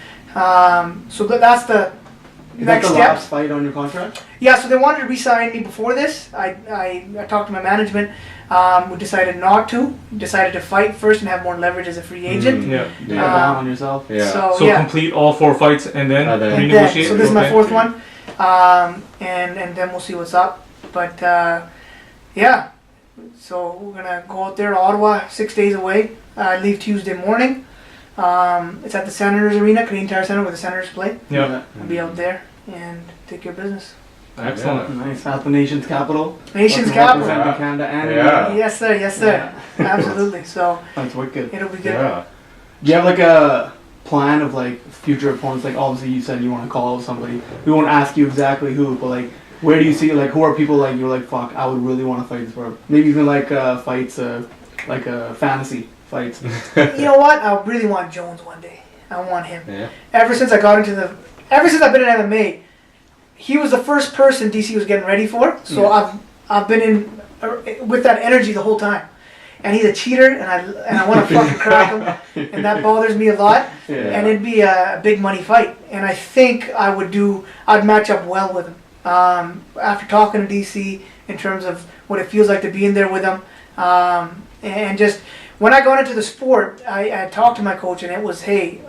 So that's the Is that next the step. last fight on your contract? Yeah, so they wanted to re-sign me before this. I talked to my management. We decided not to. Decided to fight first and have more leverage as a free agent. Yeah. Cut down on yourself. Yeah. So, So yeah. complete all 4 fights and then And then- And then, renegotiate. so this is my Okay. fourth one. And then we'll see what's up. But yeah. So we're gonna go out there to Ottawa, 6 days away. I leave Tuesday morning. It's at the Senators Arena, Canadian Tire Center, where the Senators play. Yeah. I'll be out there and take care of business. Excellent. Nice. At the nation's capital. Nation's Representing capital. Canada and Yeah. Yes, sir. Yes, sir. Absolutely. So That's wicked. it'll be good. Yeah. Do you have like a plan of like future opponents? Like obviously you said you want to call out somebody. We won't ask you exactly who, but like where do you see like who are people like you're like fuck I would really want to fight this for? Maybe even like fights like fantasy fights. You know what? I really want Jones one day. I want him. Yeah. Ever since I've been in MMA, he was the first person DC was getting ready for. So I've been in with that energy the whole time. And he's a cheater, and I want to fucking crack him, and that bothers me a lot. Yeah. And it'd be a big money fight, and I think I'd match up well with him. After talking to DC in terms of what it feels like to be in there with him, and just when I got into the sport, I talked to my coach, and it was, hey,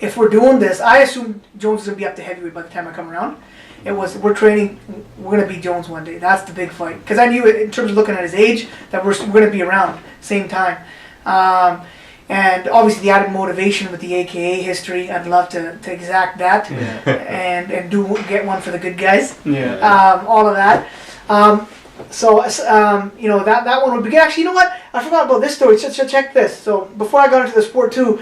if we're doing this, I assumed Jones is gonna be up to heavyweight by the time I come around. It was we're training, we're gonna beat Jones one day. That's the big fight because I knew it in terms of looking at his age that we're gonna be around same time. And obviously the added motivation with the AKA history, I'd love to exact that and get one for the good guys. Yeah. All of that. That one would be good. Actually, you know what? I forgot about this story. So check this. So before I got into the sport too,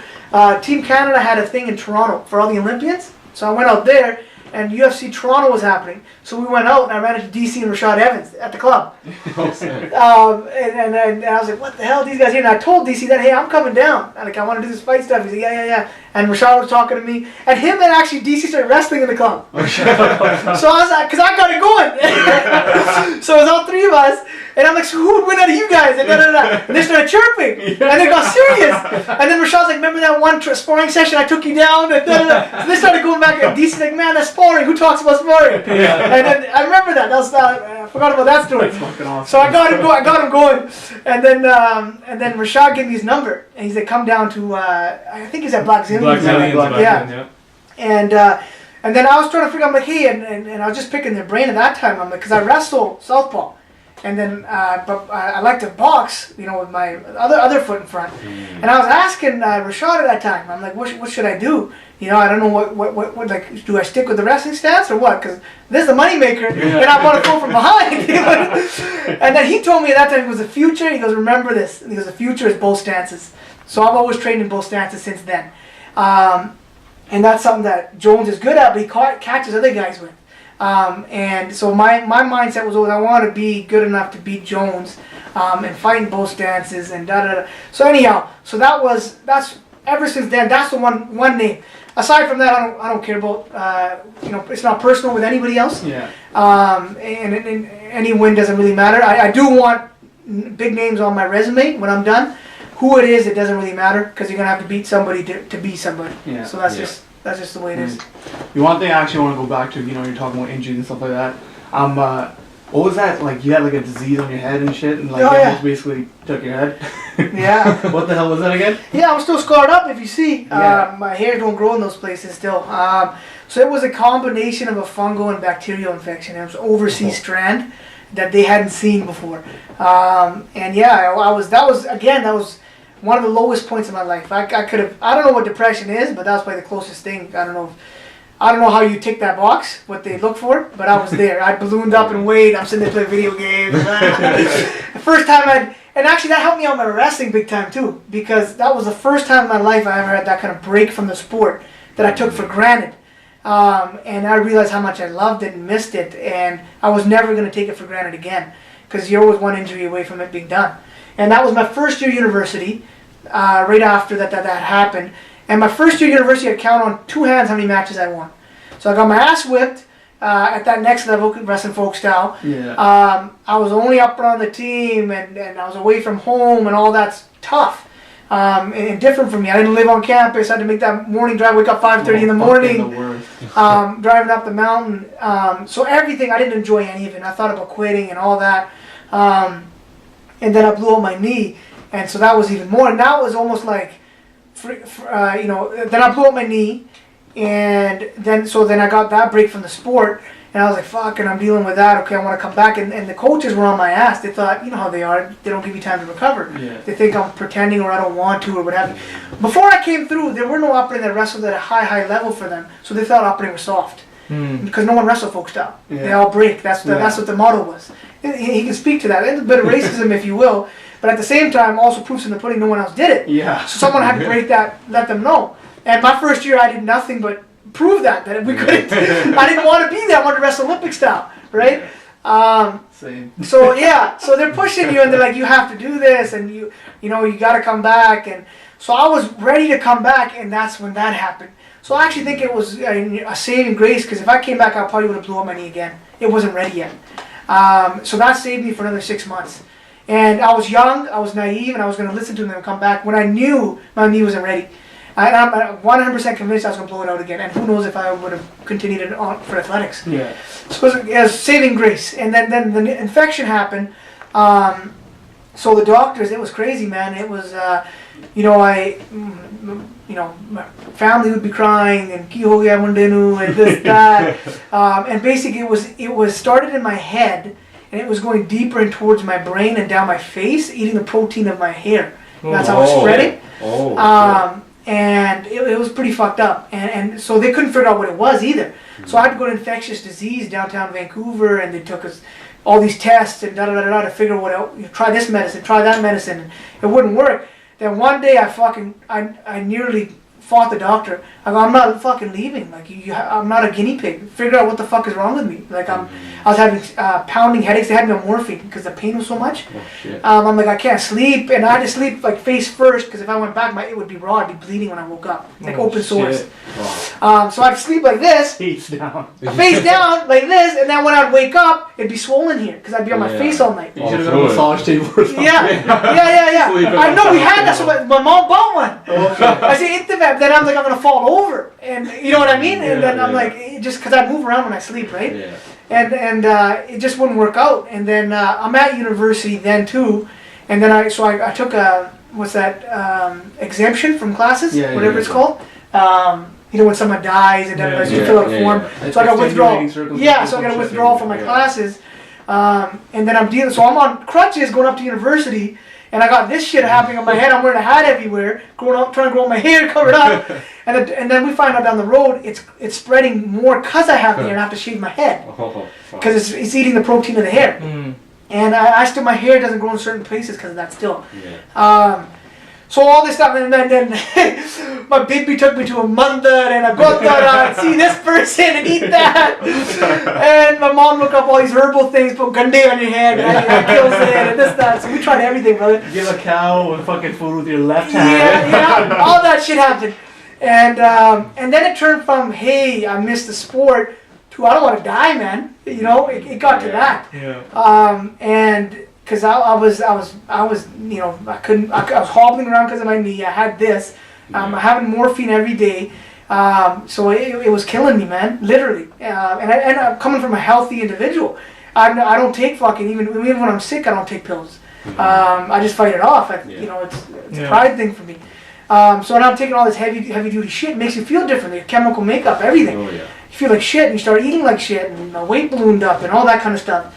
Team Canada had a thing in Toronto for all the Olympians. So I went out there, and UFC Toronto was happening. So we went out, and I ran into DC and Rashad Evans at the club. And I was like, what the hell, these guys here? And I told DC that, hey, I'm coming down. I want to do this fight stuff. He's like, yeah. And Rashad was talking to me. And him and actually DC started wrestling in the club. So I was like, because I got it going. So it was all 3 of us. And I'm like, so who would win out of you guys? And, and they started chirping. And they got serious. And then Rashad's like, remember that one sparring session I took you down? And So they started going back. And DC's like, man, that's sparring. Who talks about sparring? And then I remember that. I forgot about that story. That's fucking awesome. So I got him going. And then Rashad gave me his number. And he's like, come down to, I think he's at Black Zillions. Black Zillions. Yeah. And then I was trying to figure out, I'm like, hey, and I was just picking their brain at that time. I'm like, because I wrestle southpaw. And then, but I like to box, with my other foot in front. And I was asking Rashad at that time. I'm like, what should I do? I don't know what like, do I stick with the wrestling stance or what? Because this is the moneymaker, and I want to go from behind. And then he told me at that time it was the future. He goes, remember this. And he goes, the future is both stances. So I've always trained in both stances since then. And that's something that Jones is good at, but he catches other guys with. And so my mindset was always I want to be good enough to beat Jones and fight in both stances and da da da. So anyhow, so that's ever since then that's the one name. aside from that, I don't care about, it's not personal with anybody else. Yeah. And any win doesn't really matter. I do want big names on my resume when I'm done. Who it is, it doesn't really matter because you're gonna have to beat somebody to be somebody. Yeah. So that's just the way it is. The one thing I actually want to go back to, you're talking about injuries and stuff like that. What was that? Like you had like a disease on your head and shit, and like Oh, they yeah. almost basically took your head. Yeah. What the hell was that again? Yeah, I'm still scarred up. If you see, Yeah. my hair don't grow in those places still. So it was a combination of a fungal and bacterial infection. It was overseas strand that they hadn't seen before. And yeah, that was one of the lowest points in my life. I could have. I don't know what depression is, but that was probably the closest thing. I don't know how you tick that box, what they look for, but I was there. I ballooned up and weighed. I'm sitting there playing video games. The first time and actually that helped me out my wrestling big time too, because that was the first time in my life I ever had that kind of break from the sport that I took for granted. And I realized how much I loved it and missed it, and I was never going to take it for granted again, because you're always one injury away from it being done. And that was my first year university, right after that happened. And my first year university, I count on two hands how many matches I won. So I got my ass whipped at that next level, wrestling folk style. Yeah. I was only up on the team, and I was away from home, and all that's tough. And different for me. I didn't live on campus. I had to make that morning drive, wake up 5:30 in the morning, The worst. driving up the mountain. So everything, I didn't enjoy any of it. I thought about quitting and all that. And then I blew up my knee, and so that was even more. And that was almost like, then I blew up my knee, and then I got that break from the sport, and I was like, fuck, and I'm dealing with that. Okay, I want to come back, and the coaches were on my ass. They thought, you know how they are, they don't give you time to recover. Yeah. They think I'm pretending or I don't want to or what have you. Before I came through, there were no operating that wrestled at a high level for them, so they thought operating was soft. Because no one wrestled folk style. Yeah. They all break. That's what the motto was. He can speak to that. It's a bit of racism, if you will, but at the same time, also proofs in the pudding. No one else did it. Yeah. So someone had to break that, let them know. And my first year, I did nothing but prove that we couldn't. I didn't want to be there. I wanted to wrestle Olympic style, right? Same. So yeah, so they're pushing you, and they're like, you have to do this, and you got to come back. And so I was ready to come back, and that's when that happened. So I actually think it was a saving grace, because if I came back, I probably would have blew up my knee again. It wasn't ready yet. So that saved me for another 6 months. And I was young, I was naive, and I was going to listen to them and come back when I knew my knee wasn't ready. I'm 100% convinced I was going to blow it out again. And who knows if I would have continued it on for athletics. Yeah. So it was saving grace. And then the infection happened. So the doctors, it was crazy, man. It was, my family would be crying and kihoya mundenu and this, that. And basically it was started in my head, and it was going deeper and towards my brain and down my face, eating the protein of my hair. That's how it was spreading. And it was pretty fucked up. And so they couldn't figure out what it was either. So I had to go to infectious disease downtown Vancouver, and they took us all these tests and to figure what else. Try this medicine, try that medicine. And it wouldn't work. Then one day I nearly fought the doctor. I go, I'm not fucking leaving. Like I'm not a guinea pig. Figure out what the fuck is wrong with me. Like I was having pounding headaches. They had me on morphine because the pain was so much. Oh, shit. I'm like, I can't sleep, and I had to sleep like face first, because if I went back, it would be raw. I'd be bleeding when I woke up, like open sores. Wow. So I'd sleep like this, Face down. face down like this, and then when I'd wake up, it'd be swollen here because I'd be on my Yeah. face all night. You should have got a massage table or something. Yeah. Sleeping I know on we top had of that, so it. my mom bought one. I say Intivab, then I'm like, I'm gonna fall over, and you know what I mean. And then I'm like, just because I move around when I sleep, right? Yeah. And it just wouldn't work out. And then I'm at university then too, and then I took a exemption from classes, whatever it's called. When someone dies and you fill out a form. So I got withdrawal. Yeah, so I got a withdrawal from my classes. And then I'm on crutches going up to university, and I got this shit happening on my head. I'm wearing a hat everywhere, trying to grow my hair covered up. And then we find out down the road it's spreading more because I have the hair and I have to shave my head because it's eating the protein of the hair. And I still, my hair doesn't grow in certain places because of that still. So all this stuff, and then my baby took me to a mandar and a gotara and see this person and eat that. And my mom looked up all these herbal things, put gande on your head, and that kills it, and this, that. So we tried everything, brother. Give a cow and fucking food with your left hand. Yeah, all that shit happened. And then it turned from, hey, I missed the sport, to I don't want to die, man. You know, it got to that. Yeah. And because I was, you know, I was hobbling around because of my knee. I had this. I'm having morphine every day. So it was killing me, man, literally. And I'm coming from a healthy individual. I don't take fucking, even when I'm sick, I don't take pills. I just fight it off. You know, it's a pride thing for me. So now I'm taking all this heavy duty shit. It makes you feel different. Your chemical makeup, everything. Oh, yeah. You feel like shit, and you start eating like shit, and weight ballooned up, and all that kind of stuff.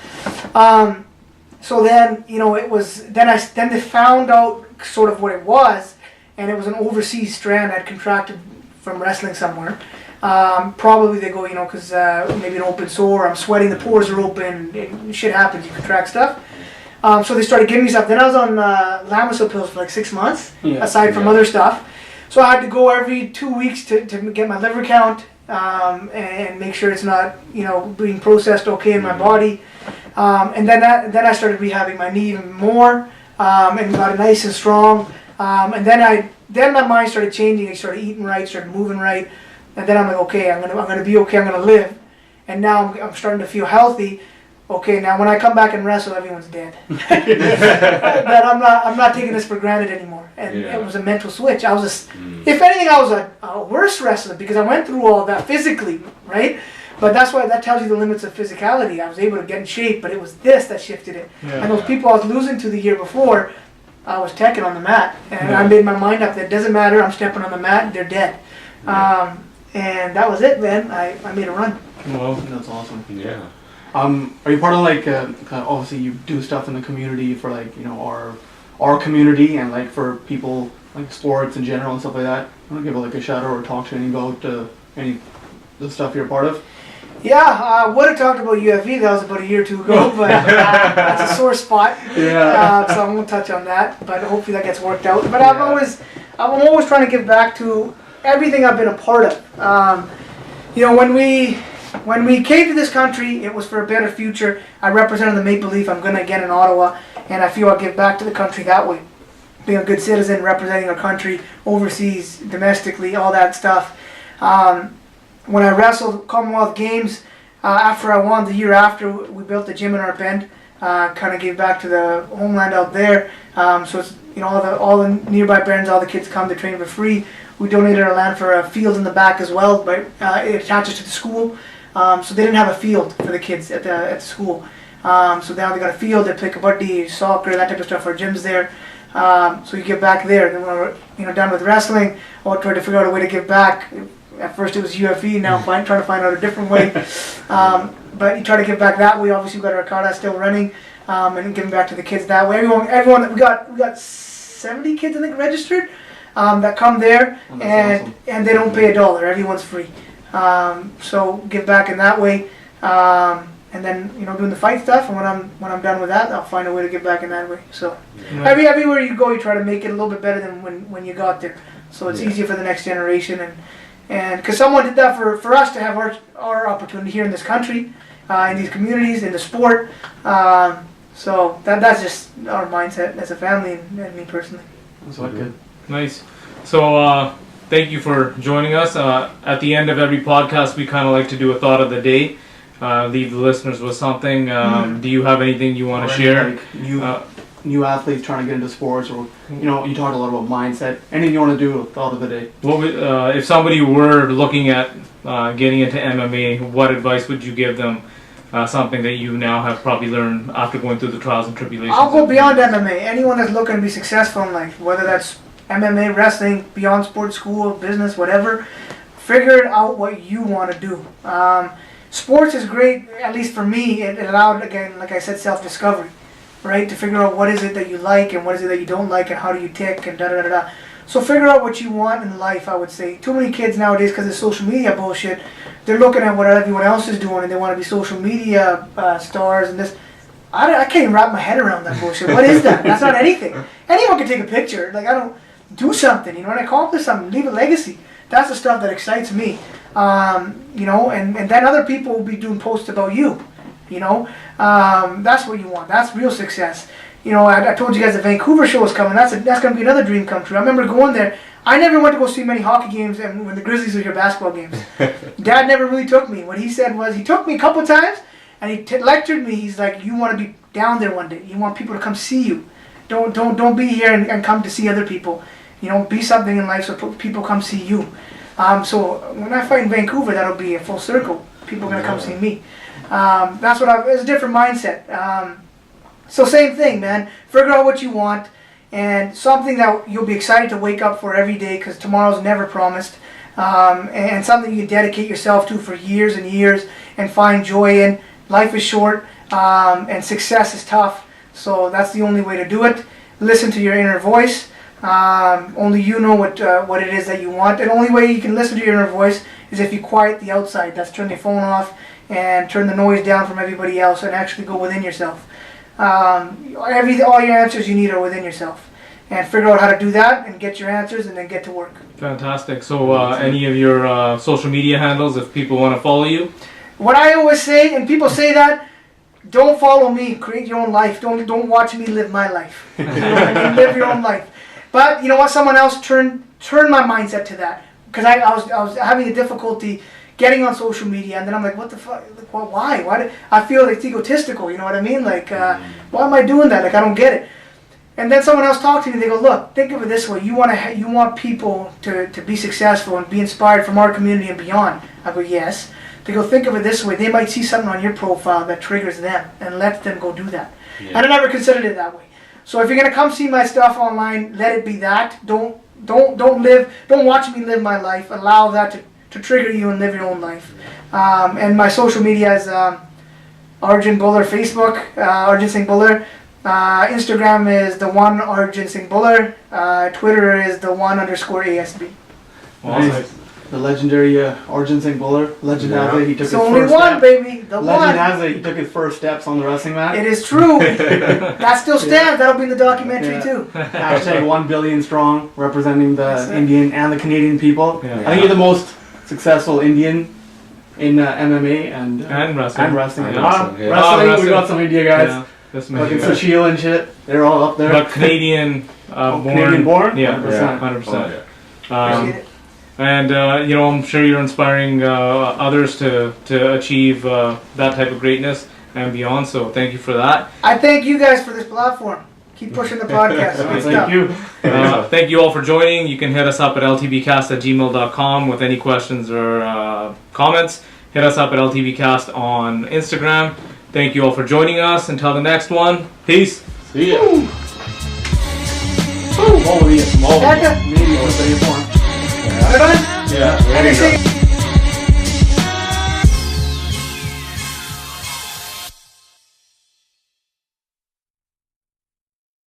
So then, you know, it was. Then they found out sort of what it was, and it was an overseas strand I'd contracted from wrestling somewhere. Probably they go, you know, because maybe an open sore. I'm sweating, the pores are open, and shit happens. You contract stuff. So they started giving me stuff. Then I was on Lamisil pills for like 6 months, aside from other stuff. So I had to go every 2 weeks to get my liver count and make sure it's not, you know, being processed okay in my body. And then I started rehabbing my knee even more and got it nice and strong. And then my mind started changing. I started eating right, started moving right, and then I'm like, okay, I'm gonna be okay. I'm gonna live. And now I'm starting to feel healthy. Okay, now when I come back and wrestle, everyone's dead. That I'm not taking this for granted anymore. And it was a mental switch. I was if anything, I was a worse wrestler because I went through all that physically, right? But that's why that tells you the limits of physicality. I was able to get in shape, but it was this that shifted it. Yeah. And those people I was losing to the year before, I was teching on the mat, and I made my mind up that it doesn't matter. I'm stepping on the mat, they're dead. And that was it, man. I made a run. Well, That's awesome. Yeah. Are you part of like kind of obviously you do stuff in the community for like, you know, our community and like for people like sports in general and stuff like that? I want to give like a shout out or talk to any about any of the stuff you're a part of. Yeah, I would have talked about UFE. That was about a year or two ago, but that's a sore spot. Yeah. So I won't touch on that, but hopefully that gets worked out. But I'm always trying to give back to everything I've been a part of. You know, when we came to this country, it was for a better future. I represented the Maple Leaf. I'm going to again in Ottawa, and I feel I'll give back to the country that way. Being a good citizen, representing our country overseas, domestically, all that stuff. When I wrestled Commonwealth Games, after I won, the year after, we built a gym in our bend, kind of gave back to the homeland out there. So it's, you know, all the nearby bends, all the kids come to train for free. We donated our land for a field in the back as well, but it attaches to the school. So they didn't have a field for the kids at the school. So now they got a field. They play kabaddi, soccer, that type of stuff. Our gym's there. So you give back there. Then when we're done with wrestling, I tried to figure out a way to give back. At first it was UFE. Now I'm trying to find out a different way. But you try to give back that way. Obviously, we've got our Arcada still running, and giving back to the kids that way. Everyone that we got 70 kids I think registered that come there, and they don't pay $1. Everyone's free. So give back in that way, and then doing the fight stuff. And when I'm done with that, I'll find a way to give back in that way. So everywhere you go, you try to make it a little bit better than when you got there. So it's easier for the next generation, and because someone did that for us to have our opportunity here in this country, in these communities, in the sport. So that's just our mindset as a family and me personally. That's good. Nice. So thank you for joining us. At the end of every podcast, we kind of like to do a thought of the day. Leave the listeners with something. Do you have anything you want to share? Like new athletes trying to get into sports, or you talked a lot about mindset. Anything you want to do? Thought of the day. What would, if somebody were looking at getting into MMA, what advice would you give them? Something that you now have probably learned after going through the trials and tribulations. I'll go beyond MMA. Anyone that's looking to be successful in life, whether that's MMA, wrestling, beyond sports, school, business, whatever, figure out what you want to do. Sports is great, at least for me. It allowed, again, like I said, self-discovery, right? To figure out what is it that you like and what is it that you don't like and how do you tick and da-da-da-da. So figure out what you want in life, I would say. Too many kids nowadays, because of social media bullshit, they're looking at what everyone else is doing and they want to be social media stars and this. I can't even wrap my head around that bullshit. What is that? That's not anything. Anyone can take a picture. Like, I don't do something, and accomplish something, leave a legacy. That's the stuff that excites me. And then other people will be doing posts about you. That's what you want. That's real success. You know, I told you guys the Vancouver show is coming. That's going to be another dream come true. I remember going there. I never went to go see many hockey games, and when the Grizzlies were here, basketball games. Dad never really took me. What he said was, he took me a couple times, and he lectured me. He's like, you want to be down there one day. You want people to come see you. Don't be here and come to see other people. You know, be something in life so people come see you. So when I fight in Vancouver, that'll be a full circle. People are going to come see me. That's what it's a different mindset. So same thing, man. Figure out what you want and something that you'll be excited to wake up for every day, because tomorrow's never promised. And something you can dedicate yourself to for years and years and find joy in. Life is short, and success is tough. So that's the only way to do it. Listen to your inner voice. Only you know what it is that you want. And the only way you can listen to your inner voice is if you quiet the outside. That's turn your phone off and turn the noise down from everybody else and actually go within yourself. All your answers you need are within yourself. And figure out how to do that and get your answers and then get to work. Fantastic. So any of your social media handles if people want to follow you? What I always say, and people say that, don't follow me, create your own life. Don't watch me live my life. You know what I mean? Live your own life. But you know what? Someone else turned my mindset to that, because I was having a difficulty getting on social media, and then I'm like, what the fuck? Like, why? Why? I feel it's egotistical. You know what I mean? Like, why am I doing that? Like, I don't get it. And then someone else talked to me. They go, look, think of it this way. You want people to be successful and be inspired from our community and beyond. I go, yes. They go, think of it this way. They might see something on your profile that triggers them, and let them go do that. Yeah. And I never considered it that way. So if you're gonna come see my stuff online, let it be that. Don't watch me live my life. Allow that to trigger you and live your own life. And my social media is Arjan Bhullar, Facebook, Arjan Singh Bhullar. Instagram is the one Arjan Singh Bhullar. Twitter is the one_ASB. Awesome. Nice. The legendary Arjan Singh Bhullar. Legend has it, he took his only first one, step. baby. The Legend one. has it, he took his first steps on the wrestling mat. It is true. That still stands. That'll be in the documentary too. Hashtag 1 billion strong, representing the Indian and the Canadian people. Yeah. I think you're the most successful Indian in MMA and wrestling. And wrestling. And Wrestling, wrestling, we got some India guys. Yeah, that's Like amazing. Sushil and shit. They're all up there. But Canadian born. Canadian born? Yeah, 100%. 100%. Appreciate it. And you know, I'm sure you're inspiring others to achieve that type of greatness and beyond. So thank you for that. I thank you guys for this platform. Keep pushing the podcast. Good stuff. Thank you. Thank you all for joining. You can hit us up at ltbcast@gmail.com with any questions or comments. Hit us up at ltbcast on Instagram. Thank you all for joining us. Until the next one, peace. See ya. Holy, Becca. maybe it was a form. Good one? Yeah. Anything?